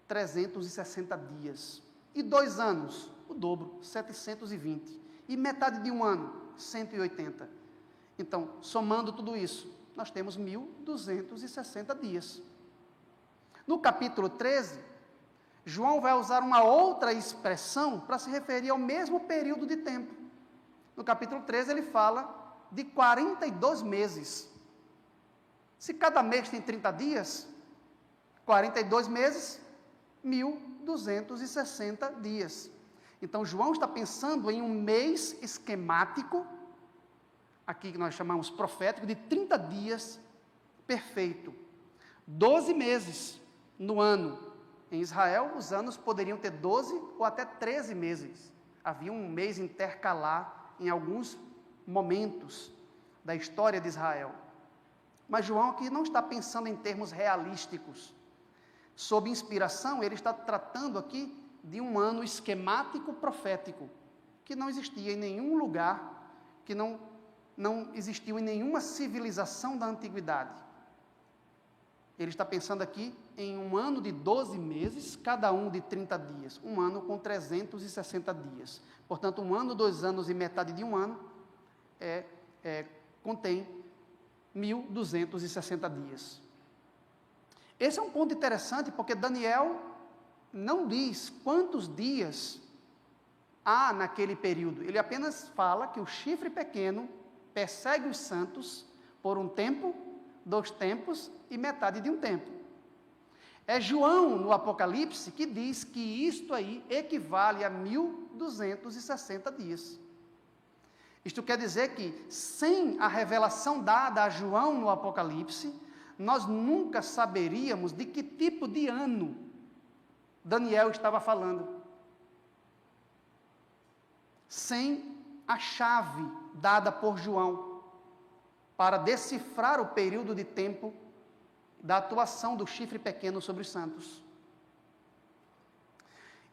360 dias. E 2 anos, o dobro, 720. E metade de um ano, 180. Então, somando tudo isso, nós temos 1260 dias. No capítulo 13, João vai usar uma outra expressão para se referir ao mesmo período de tempo. No capítulo 13, ele fala de 42 meses. Se cada mês tem 30 dias, 42 meses, 1.260 dias. Então, João está pensando em um mês esquemático, aqui que nós chamamos profético, de 30 dias perfeito. 12 meses no ano. Em Israel, os anos poderiam ter 12 ou até 13 meses. Havia um mês intercalar em alguns momentos da história de Israel. Mas João aqui não está pensando em termos realísticos. Sob inspiração, ele está tratando aqui de um ano esquemático profético, que não existia em nenhum lugar, que não existiu em nenhuma civilização da antiguidade. Ele está pensando aqui em um ano de 12 meses, cada um de 30 dias, um ano com 360 dias. Portanto, um ano, 2 anos e metade de um ano contém 1.260 dias. Esse é um ponto interessante, porque Daniel não diz quantos dias há naquele período. Ele apenas fala que o chifre pequeno persegue os santos por um tempo, 2 tempos e metade de um tempo. É João, no Apocalipse, que diz que isto aí equivale a 1.260 dias. Isto quer dizer que, sem a revelação dada a João no Apocalipse, nós nunca saberíamos de que tipo de ano Daniel estava falando. Sem a chave dada por João para decifrar o período de tempo da atuação do chifre pequeno sobre os santos.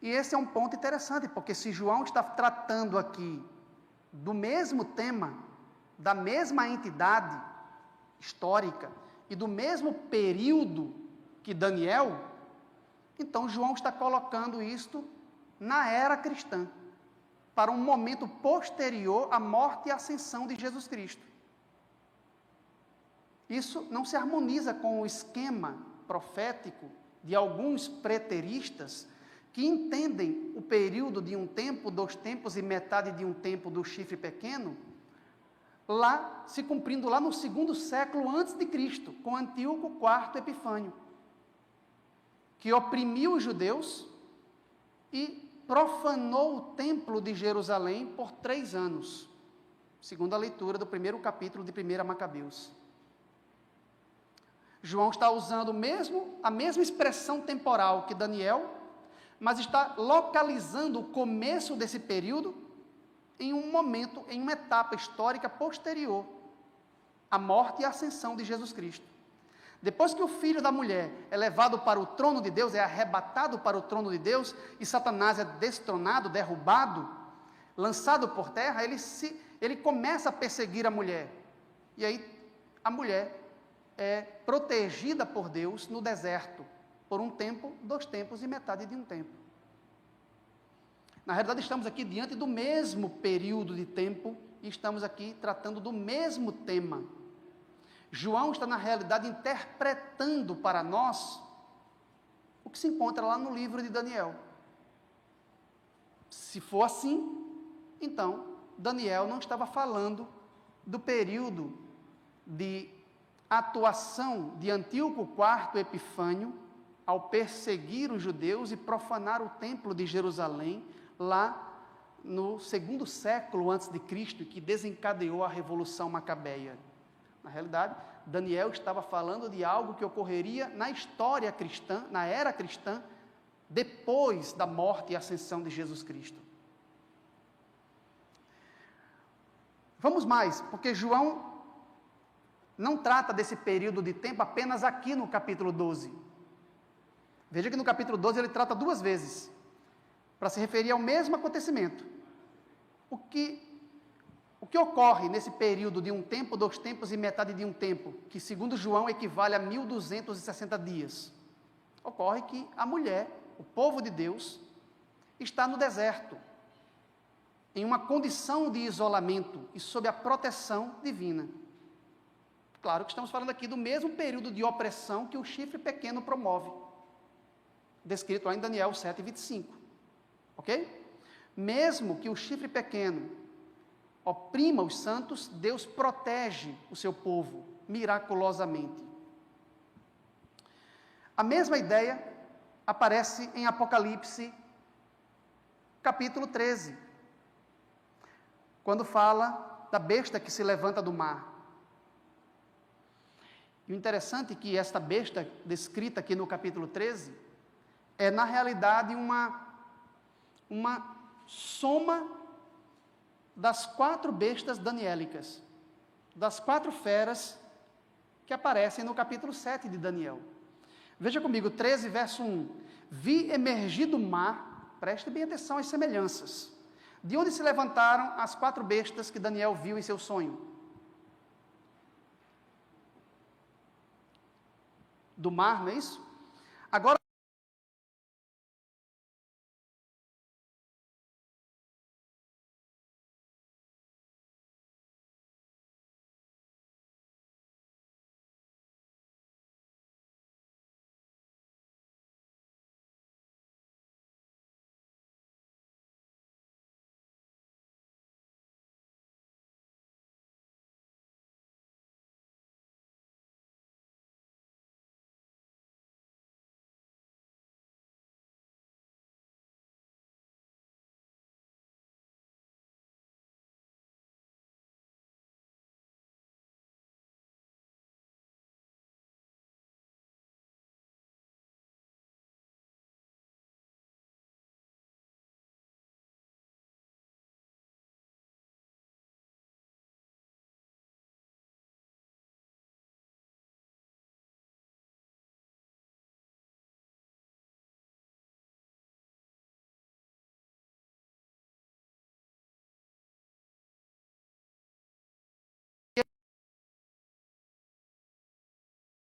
E esse é um ponto interessante, porque se João está tratando aqui do mesmo tema, da mesma entidade histórica e do mesmo período que Daniel, então João está colocando isto na era cristã, para um momento posterior à morte e ascensão de Jesus Cristo. Isso não se harmoniza com o esquema profético de alguns preteristas que entendem o período de um tempo, 2 tempos e metade de um tempo do chifre pequeno, lá se cumprindo lá no 2º século antes de Cristo, com Antíoco IV Epifânio, que oprimiu os judeus e profanou o templo de Jerusalém por 3 anos, segundo a leitura do 1º capítulo de 1 Macabeus. João está usando a mesma expressão temporal que Daniel, mas está localizando o começo desse período em um momento, em uma etapa histórica posterior à morte e à ascensão de Jesus Cristo. Depois que o filho da mulher é levado para o trono de Deus, é arrebatado para o trono de Deus, e Satanás é destronado, derrubado, lançado por terra, ele começa a perseguir a mulher. E aí a mulher é protegida por Deus no deserto, por um tempo, 2 tempos e metade de um tempo. Na realidade, estamos aqui diante do mesmo período de tempo e estamos aqui tratando do mesmo tema. João está, na realidade, interpretando para nós o que se encontra lá no livro de Daniel. Se for assim, então, Daniel não estava falando do período de atuação de Antíoco IV Epifânio ao perseguir os judeus e profanar o templo de Jerusalém, lá no 2º século antes de Cristo, que desencadeou a Revolução Macabeia. Na realidade, Daniel estava falando de algo que ocorreria na história cristã, na era cristã, depois da morte e ascensão de Jesus Cristo. Vamos mais, porque João não trata desse período de tempo apenas aqui no capítulo 12. Veja que no capítulo 12 ele trata 2 vezes, para se referir ao mesmo acontecimento. O que ocorre nesse período de um tempo, 2 tempos e metade de um tempo, que segundo João equivale a 1.260 dias? Ocorre que a mulher, o povo de Deus, está no deserto, em uma condição de isolamento e sob a proteção divina. Claro que estamos falando aqui do mesmo período de opressão que o chifre pequeno promove, descrito lá em Daniel 7:25, ok? Mesmo que o chifre pequeno oprima os santos, Deus protege o seu povo miraculosamente. A mesma ideia aparece em Apocalipse, capítulo 13, quando fala da besta que se levanta do mar. E o interessante é que esta besta, descrita aqui no capítulo 13, é na realidade uma soma das 4 bestas daniélicas, das 4 feras que aparecem no capítulo 7 de Daniel. Veja comigo, 13, verso 1. Vi emergir do mar, preste bem atenção às semelhanças, de onde se levantaram as 4 bestas que Daniel viu em seu sonho. Do mar, não é isso? Agora,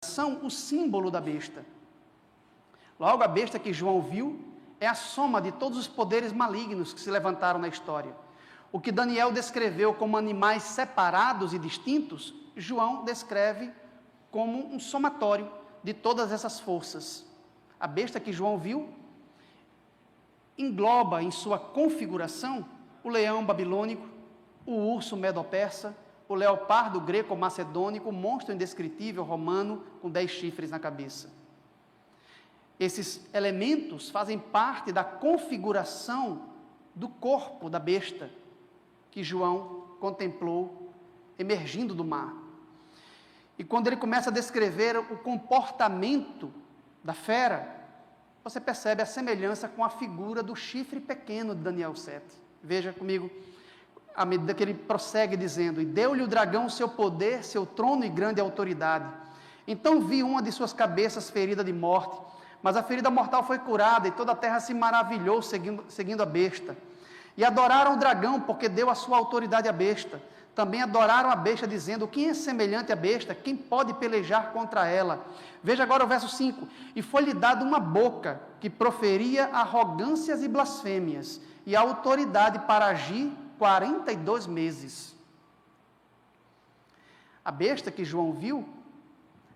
são o símbolo da besta. Logo, a besta que João viu é a soma de todos os poderes malignos que se levantaram na história. O que Daniel descreveu como animais separados e distintos, João descreve como um somatório de todas essas forças. A besta que João viu engloba em sua configuração o leão babilônico, o urso medo-persa, o leopardo greco-macedônico, o monstro indescritível romano com 10 chifres na cabeça. Esses elementos fazem parte da configuração do corpo da besta que João contemplou emergindo do mar. E quando ele começa a descrever o comportamento da fera, você percebe a semelhança com a figura do chifre pequeno de Daniel 7. Veja comigo, à medida que ele prossegue dizendo: e deu-lhe o dragão seu poder, seu trono e grande autoridade. Então vi uma de suas cabeças ferida de morte, mas a ferida mortal foi curada, e toda a terra se maravilhou seguindo a besta. E adoraram o dragão, porque deu a sua autoridade à besta. Também adoraram a besta, dizendo: quem é semelhante à besta? Quem pode pelejar contra ela? Veja agora o verso 5. E foi-lhe dada uma boca que proferia arrogâncias e blasfêmias, e a autoridade para agir 42 meses. A besta que João viu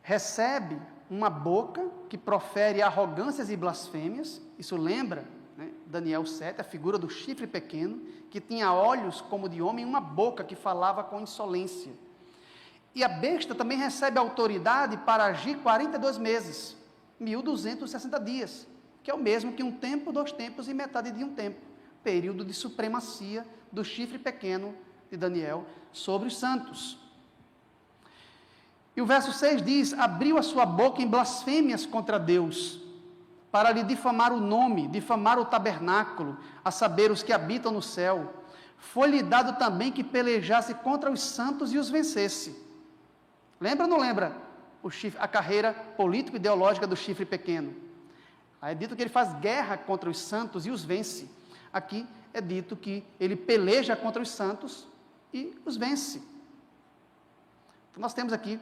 recebe uma boca que profere arrogâncias e blasfêmias. Isso lembra, né, Daniel 7, a figura do chifre pequeno, que tinha olhos como de homem e uma boca que falava com insolência. E a besta também recebe autoridade para agir 42 meses, 1260 dias, que é o mesmo que um tempo, 2 tempos e metade de um tempo, período de supremacia do chifre pequeno de Daniel sobre os santos. E o verso 6 diz: abriu a sua boca em blasfêmias contra Deus, para lhe difamar o nome, difamar o tabernáculo, a saber, os que habitam no céu. Foi-lhe dado também que pelejasse contra os santos e os vencesse. Lembra ou não lembra a carreira político-ideológica do chifre pequeno? Aí é dito que ele faz guerra contra os santos e os vence. Aqui é dito que ele peleja contra os santos e os vence. Então, nós temos aqui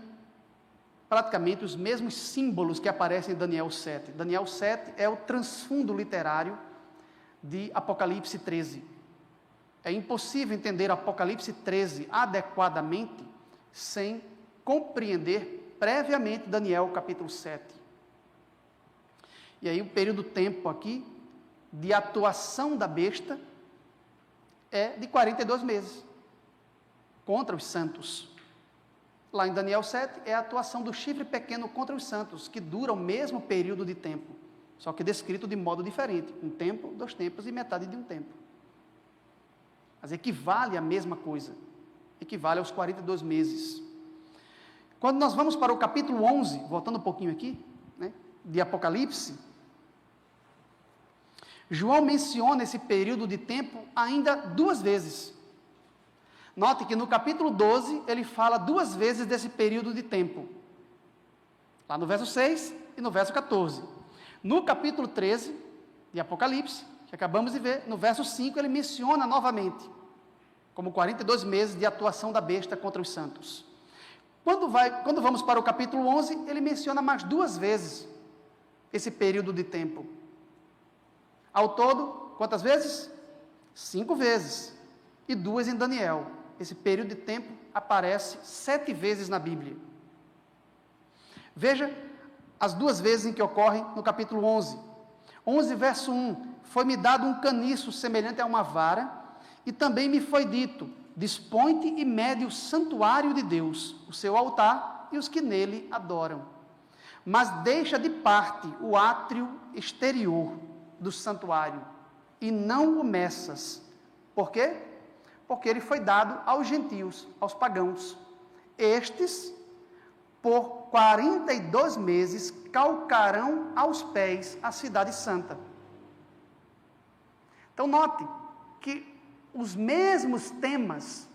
praticamente os mesmos símbolos que aparecem em Daniel 7. Daniel 7 é o transfundo literário de Apocalipse 13. É impossível entender Apocalipse 13 adequadamente sem compreender previamente Daniel capítulo 7. E aí o período de tempo aqui de atuação da besta é de 42 meses contra os santos. Lá em Daniel 7 é a atuação do chifre pequeno contra os santos, que dura o mesmo período de tempo, só que descrito de modo diferente. Um tempo, 2 tempos e metade de um tempo. Mas equivale à mesma coisa. Equivale aos 42 meses. Quando nós vamos para o capítulo 11, voltando um pouquinho aqui, né, de Apocalipse, João menciona esse período de tempo ainda 2 vezes. Note que no capítulo 12, ele fala 2 vezes desse período de tempo. Lá no verso 6 e no verso 14. No capítulo 13 de Apocalipse, que acabamos de ver, no verso 5, ele menciona novamente, como 42 meses de atuação da besta contra os santos. Quando vamos para o capítulo 11, ele menciona mais 2 vezes esse período de tempo. Ao todo, quantas vezes? 5 vezes. E 2 em Daniel. Esse período de tempo aparece 7 vezes na Bíblia. Veja as 2 vezes em que ocorrem no capítulo 11. 11, verso 1. Foi-me dado um caniço semelhante a uma vara, e também me foi dito, dispõe-te e mede o santuário de Deus, o seu altar e os que nele adoram. Mas deixa de parte o átrio exterior do santuário, e não o meças. Por quê? Porque ele foi dado aos gentios, aos pagãos. Estes, por 42 meses, calcarão aos pés a cidade santa. Então, note que os mesmos temas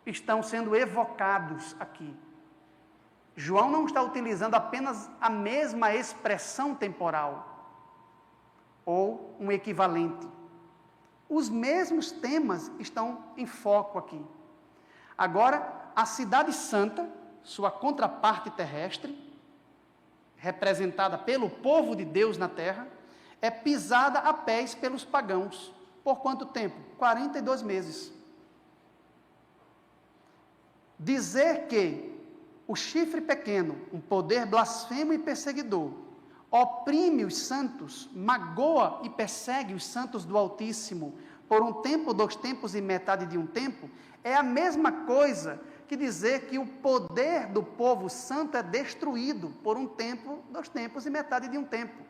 estão sendo evocados aqui. João não está utilizando apenas a mesma expressão temporal, ou um equivalente. Os mesmos temas estão em foco aqui. Agora, a cidade santa, sua contraparte terrestre, representada pelo povo de Deus na terra, é pisada a pés pelos pagãos. Por quanto tempo? 42 meses. Dizer que o chifre pequeno, um poder blasfemo e perseguidor, oprime os santos, magoa e persegue os santos do Altíssimo por 1 tempo, 2 tempos e metade de um tempo, é a mesma coisa que dizer que o poder do povo santo é destruído por 1 tempo, 2 tempos e metade de um tempo.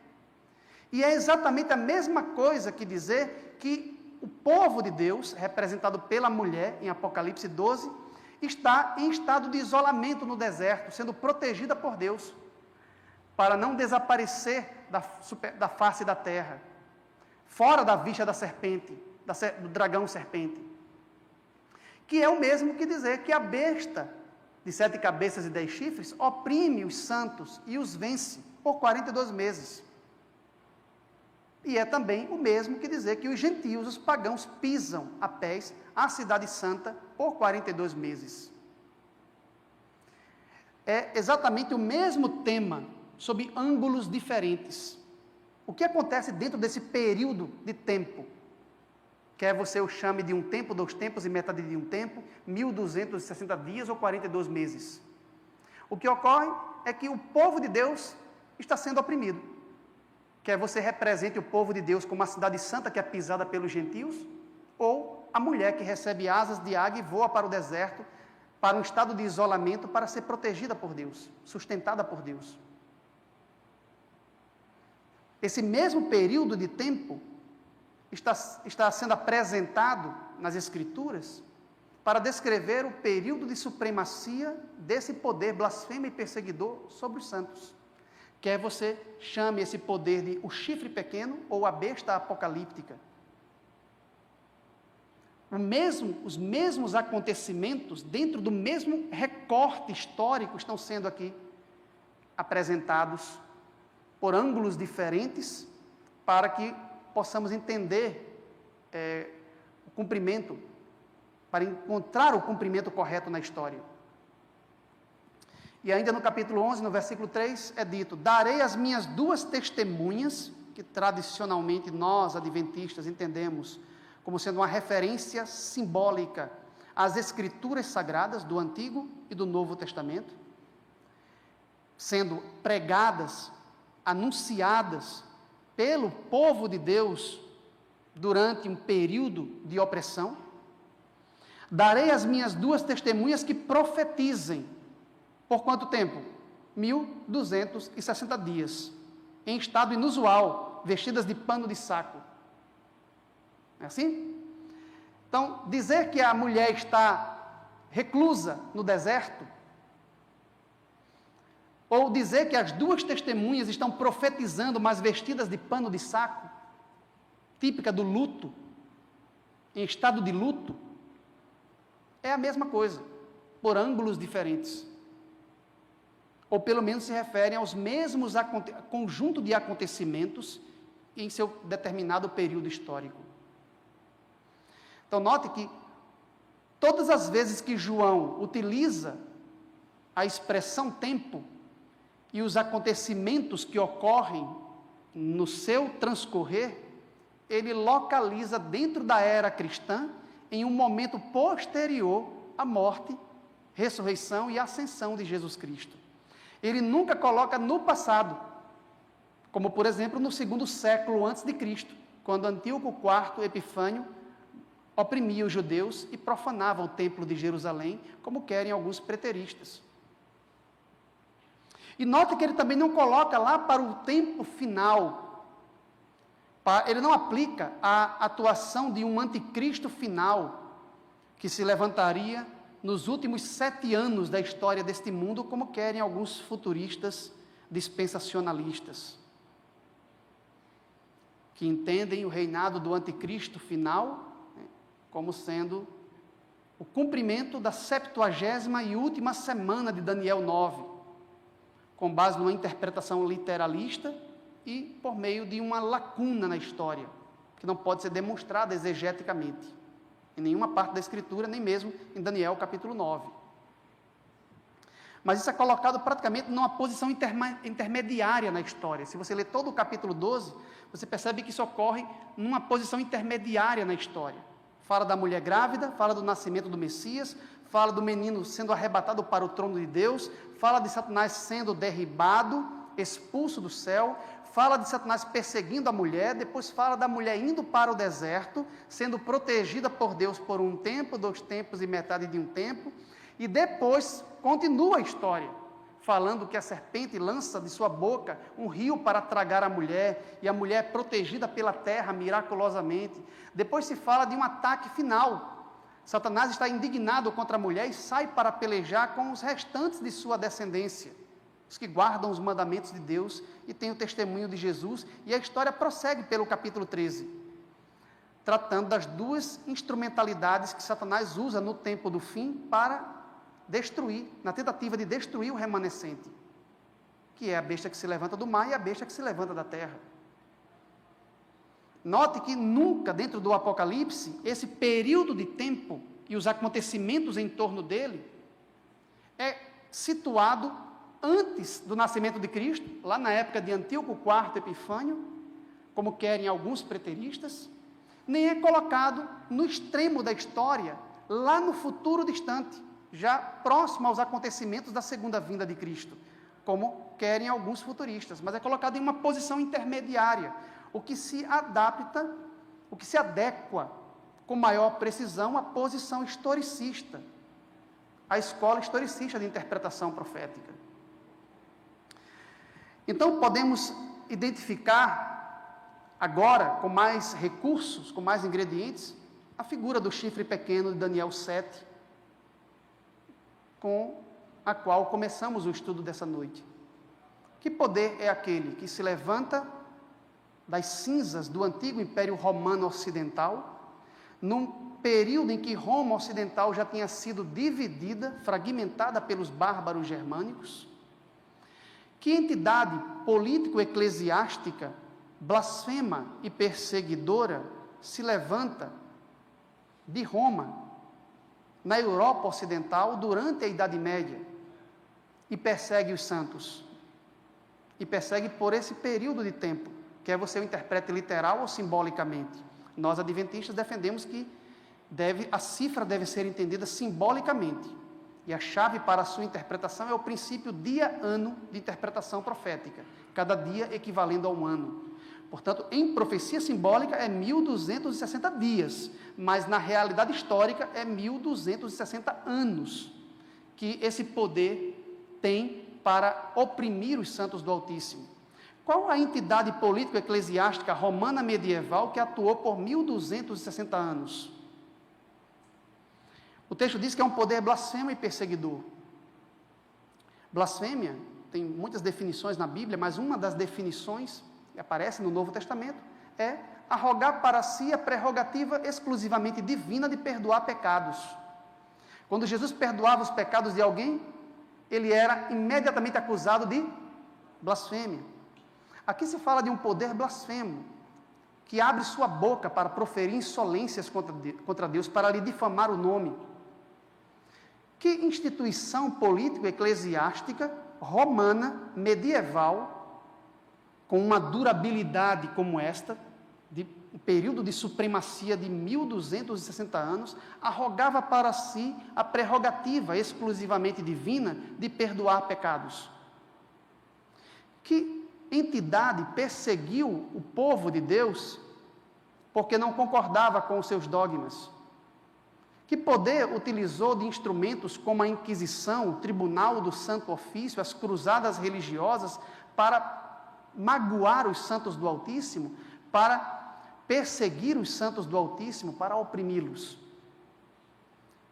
E é exatamente a mesma coisa que dizer que o povo de Deus, representado pela mulher em Apocalipse 12, está em estado de isolamento no deserto, sendo protegida por Deus, para não desaparecer da face da terra, fora da vista da serpente, do dragão serpente. Que é o mesmo que dizer que a besta de 7 cabeças e 10 chifres oprime os santos e os vence por 42 meses. E é também o mesmo que dizer que os gentios, os pagãos, pisam a pés a cidade santa por 42 meses. É exatamente o mesmo tema, sob ângulos diferentes. O que acontece dentro desse período de tempo? Quer você o chame de 1 tempo, 2 tempos e metade de um tempo, 1260 dias ou 42 meses. O que ocorre é que o povo de Deus está sendo oprimido. Quer você represente o povo de Deus como a cidade santa que é pisada pelos gentios, ou a mulher que recebe asas de águia e voa para o deserto, para um estado de isolamento, para ser protegida por Deus, sustentada por Deus. Esse mesmo período de tempo está sendo apresentado nas Escrituras para descrever o período de supremacia desse poder blasfemo e perseguidor sobre os santos. Quer você chame esse poder de o chifre pequeno ou a besta apocalíptica. Os mesmos acontecimentos, dentro do mesmo recorte histórico, estão sendo aqui apresentados por ângulos diferentes, para que possamos entender o cumprimento, para encontrar o cumprimento correto na história. E ainda no capítulo 11, no versículo 3, é dito: darei as minhas 2 testemunhas, que tradicionalmente nós, adventistas, entendemos como sendo uma referência simbólica às Escrituras Sagradas do Antigo e do Novo Testamento, sendo pregadas, anunciadas pelo povo de Deus durante um período de opressão. Darei as minhas 2 testemunhas que profetizem. Por quanto tempo? 1260 dias. em estado inusual, vestidas de pano de saco. É assim? Então, dizer que a mulher está reclusa no deserto, ou dizer que as duas testemunhas estão profetizando, mas vestidas de pano de saco, típica do luto, em estado de luto, é a mesma coisa, por ângulos diferentes. Ou pelo menos se referem aos mesmos conjunto de acontecimentos em seu determinado período histórico. Então, note que todas as vezes que João utiliza a expressão tempo e os acontecimentos que ocorrem no seu transcorrer, ele localiza dentro da era cristã em um momento posterior à morte, ressurreição e ascensão de Jesus Cristo. Ele nunca coloca no passado, como por exemplo no 2º século antes de Cristo, quando Antíoco IV Epifânio oprimia os judeus e profanava o templo de Jerusalém, como querem alguns preteristas. E note que ele também não coloca lá para o tempo final, ele não aplica a atuação de um anticristo final, que se levantaria nos últimos 7 anos da história deste mundo, como querem alguns futuristas dispensacionalistas, que entendem o reinado do anticristo final como sendo o cumprimento da 70ª e última semana de Daniel 9, com base numa interpretação literalista e por meio de uma lacuna na história, que não pode ser demonstrada exegeticamente, em nenhuma parte da Escritura, nem mesmo em Daniel capítulo 9. Mas isso é colocado praticamente numa posição intermediária na história. Se você ler todo o capítulo 12, você percebe que isso ocorre numa posição intermediária na história. Fala da mulher grávida, fala do nascimento do Messias, fala do menino sendo arrebatado para o trono de Deus, fala de Satanás sendo derribado, expulso do céu, fala de Satanás perseguindo a mulher, depois fala da mulher indo para o deserto, sendo protegida por Deus por 1 tempo, 2 tempos e metade de 1 tempo, e depois continua a história, falando que a serpente lança de sua boca um rio para tragar a mulher, e a mulher é protegida pela terra miraculosamente. Depois se fala de um ataque final. Satanás está indignado contra a mulher e sai para pelejar com os restantes de sua descendência, os que guardam os mandamentos de Deus e têm o testemunho de Jesus, e a história prossegue pelo capítulo 13, tratando das 2 instrumentalidades que Satanás usa no tempo do fim para destruir, na tentativa de destruir o remanescente, que é a besta que se levanta do mar e a besta que se levanta da terra. Note que nunca dentro do Apocalipse, esse período de tempo e os acontecimentos em torno dele é situado antes do nascimento de Cristo, lá na época de Antíoco IV Epifânio, como querem alguns preteristas, nem é colocado no extremo da história, lá no futuro distante, já próximo aos acontecimentos da segunda vinda de Cristo, como querem alguns futuristas, mas é colocado em uma posição intermediária, o que se adapta, o que se adequa com maior precisão à posição historicista, à escola historicista de interpretação profética. Então, podemos identificar agora, com mais recursos, com mais ingredientes, a figura do chifre pequeno de Daniel 7, com a qual começamos o estudo dessa noite. Que poder é aquele que se levanta das cinzas do antigo Império Romano Ocidental, num período em que Roma Ocidental já tinha sido dividida, fragmentada pelos bárbaros germânicos? Que entidade político-eclesiástica, blasfema e perseguidora se levanta de Roma, na Europa Ocidental, durante a Idade Média, e persegue os santos? E persegue por esse período de tempo, quer você o interprete literal ou simbolicamente. Nós, adventistas, defendemos que a cifra deve ser entendida simbolicamente, e a chave para a sua interpretação é o princípio dia-ano de interpretação profética, cada dia equivalendo a 1 ano. Portanto, em profecia simbólica é 1260 dias, mas na realidade histórica é 1260 anos que esse poder tem para oprimir os santos do Altíssimo. Qual a entidade político-eclesiástica romana medieval que atuou por 1260 anos? O texto diz que é um poder blasfemo e perseguidor. Blasfêmia tem muitas definições na Bíblia, mas uma das definições que aparece no Novo Testamento é arrogar para si a prerrogativa exclusivamente divina de perdoar pecados. Quando Jesus perdoava os pecados de alguém, ele era imediatamente acusado de blasfêmia. Aqui se fala de um poder blasfemo, que abre sua boca para proferir insolências contra Deus, para lhe difamar o nome. Que instituição político-eclesiástica romana, medieval, com uma durabilidade como esta, de um período de supremacia de 1260 anos, arrogava para si a prerrogativa exclusivamente divina de perdoar pecados? Que entidade perseguiu o povo de Deus porque não concordava com os seus dogmas? Que poder utilizou de instrumentos como a Inquisição, o Tribunal do Santo Ofício, as cruzadas religiosas, para magoar os santos do Altíssimo, para perseguir os santos do Altíssimo, para oprimi-los?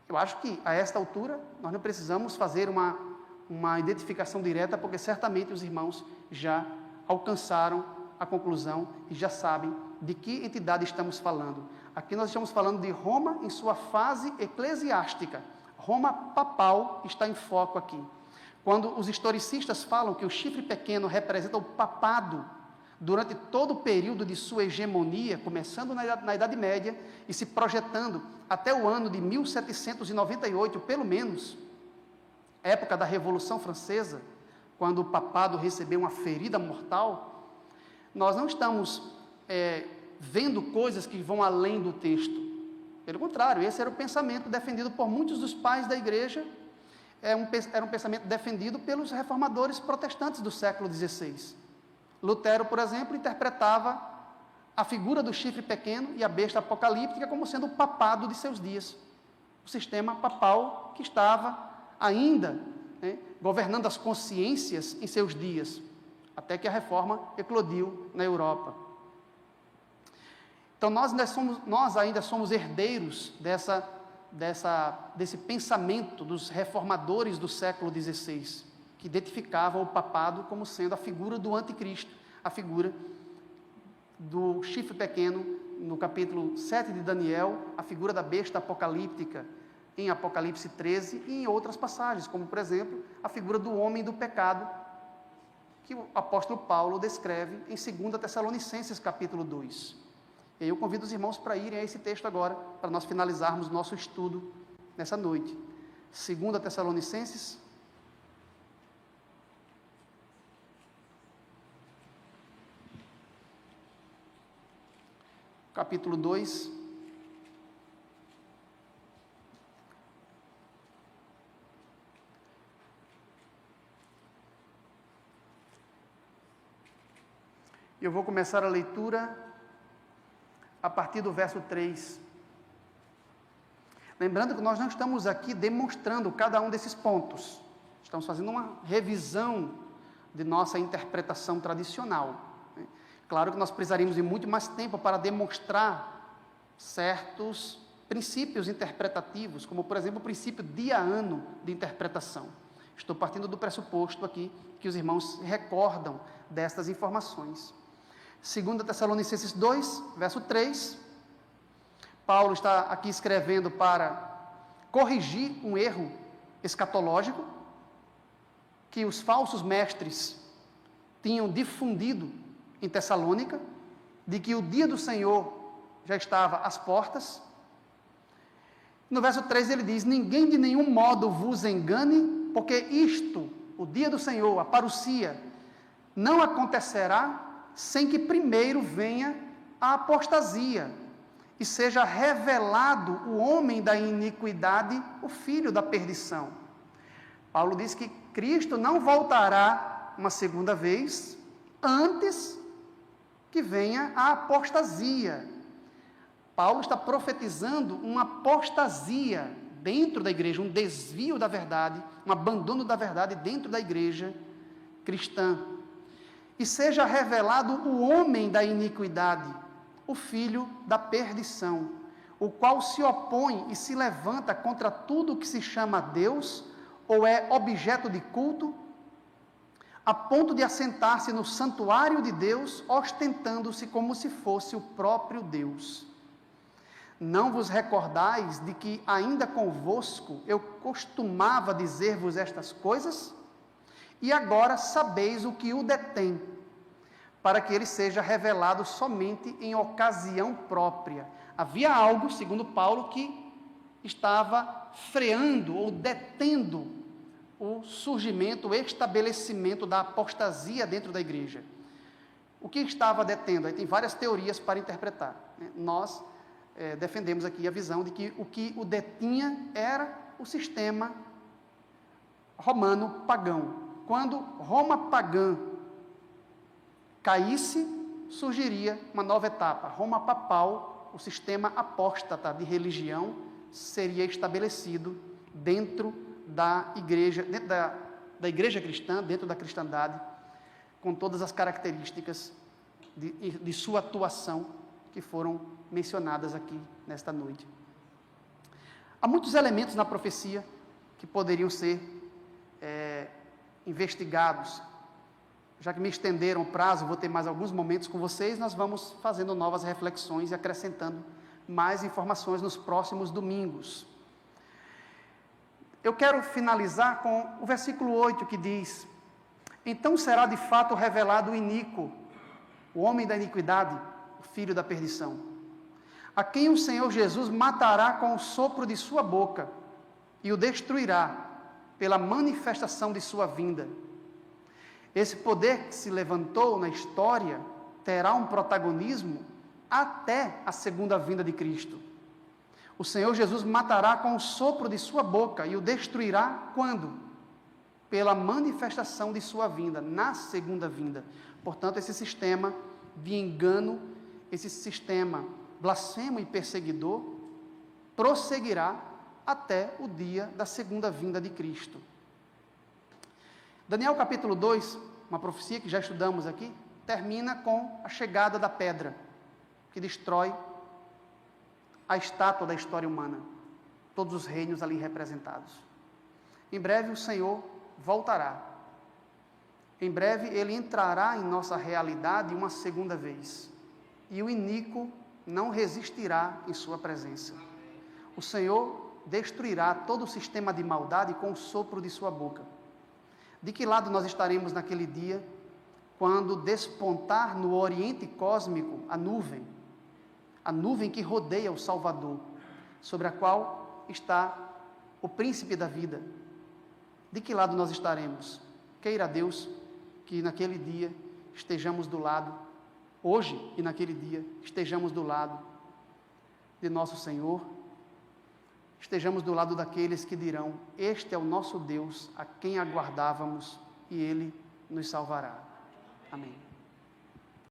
Eu acho que, a esta altura, nós não precisamos fazer uma identificação direta, porque certamente os irmãos já alcançaram a conclusão e já sabem de que entidade estamos falando. Aqui nós estamos falando de Roma em sua fase eclesiástica. Roma papal está em foco aqui. Quando os historicistas falam que o chifre pequeno representa o papado durante todo o período de sua hegemonia, começando na Idade Média e se projetando até o ano de 1798, pelo menos, época da Revolução Francesa, quando o papado recebeu uma ferida mortal, nós não estamos vendo coisas que vão além do texto. Pelo contrário, esse era o pensamento defendido por muitos dos pais da igreja, era um pensamento defendido pelos reformadores protestantes do século XVI. Lutero, por exemplo, interpretava a figura do chifre pequeno e a besta apocalíptica como sendo o papado de seus dias. O sistema papal que estava ainda governando as consciências em seus dias, até que a reforma eclodiu na Europa. Então, nós ainda somos herdeiros desse pensamento dos reformadores do século XVI, que identificavam o papado como sendo a figura do anticristo, a figura do chifre pequeno, no capítulo 7 de Daniel, a figura da besta apocalíptica, em Apocalipse 13, e em outras passagens, como, por exemplo, a figura do homem do pecado, que o apóstolo Paulo descreve em 2 Tessalonicenses, capítulo 2. E aí eu convido os irmãos para irem a esse texto agora, para nós finalizarmos nosso estudo nessa noite. 2 Tessalonicenses, capítulo 2, eu vou começar a leitura a partir do verso 3. Lembrando que nós não estamos aqui demonstrando cada um desses pontos. Estamos fazendo uma revisão de nossa interpretação tradicional. Claro que nós precisaríamos de muito mais tempo para demonstrar certos princípios interpretativos, como, por exemplo, o princípio dia-ano de interpretação. Estou partindo do pressuposto aqui que os irmãos se recordam destas informações. 2 Tessalonicenses 2, verso 3, Paulo está aqui escrevendo para corrigir um erro escatológico que os falsos mestres tinham difundido em Tessalônica, de que o dia do Senhor já estava às portas. No verso 3 ele diz: ninguém de nenhum modo vos engane, porque isto, o dia do Senhor, a parousia, não acontecerá sem que primeiro venha a apostasia e seja revelado o homem da iniquidade, o filho da perdição. Paulo diz que Cristo não voltará uma segunda vez antes que venha a apostasia. Paulo está profetizando uma apostasia dentro da igreja, um desvio da verdade, um abandono da verdade dentro da igreja cristã. e seja revelado o homem da iniquidade, o filho da perdição, o qual se opõe e se levanta contra tudo que se chama Deus ou é objeto de culto, a ponto de assentar-se no santuário de Deus, ostentando-se como se fosse o próprio Deus. Não vos recordais de que ainda convosco eu costumava dizer-vos estas coisas? E agora sabeis o que o detém, para que ele seja revelado somente em ocasião própria. Havia algo, segundo Paulo, que estava freando ou detendo o surgimento, o estabelecimento da apostasia dentro da igreja. O que estava detendo? Aí tem várias teorias para interpretar, né? Nós defendemos aqui a visão de que o que o detinha era o sistema romano pagão. Quando Roma pagã caísse, surgiria uma nova etapa. Roma papal, o sistema apóstata de religião, seria estabelecido dentro da igreja, dentro da igreja cristã, dentro da cristandade, com todas as características de sua atuação que foram mencionadas aqui nesta noite. Há muitos elementos na profecia que poderiam ser investigados. Já que me estenderam o prazo, vou ter mais alguns momentos com vocês, nós vamos fazendo novas reflexões e acrescentando mais informações nos próximos domingos. Eu quero finalizar com o versículo 8 que diz: então será de fato revelado o iníquo, o homem da iniquidade, o filho da perdição, a quem o Senhor Jesus matará com o sopro de sua boca e o destruirá pela manifestação de sua vinda. Esse poder que se levantou na história terá um protagonismo até a segunda vinda de Cristo. O Senhor Jesus matará com o sopro de sua boca e o destruirá quando? Pela manifestação de sua vinda, na segunda vinda. Portanto, esse sistema de engano, esse sistema blasfemo e perseguidor, prosseguirá até o dia da segunda vinda de Cristo. Daniel capítulo 2, uma profecia que já estudamos aqui, termina com a chegada da pedra, que destrói a estátua da história humana, todos os reinos ali representados. Em breve o Senhor voltará. Em breve Ele entrará em nossa realidade uma segunda vez. E o iníquo não resistirá em sua presença. O Senhor destruirá todo o sistema de maldade com o sopro de sua boca. De que lado nós estaremos naquele dia, quando despontar no oriente cósmico a nuvem que rodeia o Salvador, sobre a qual está o príncipe da vida? De que lado nós estaremos? Queira Deus que naquele dia estejamos do lado, hoje e naquele dia, estejamos do lado de nosso Senhor, estejamos do lado daqueles que dirão: este é o nosso Deus, a quem aguardávamos, e Ele nos salvará. Amém.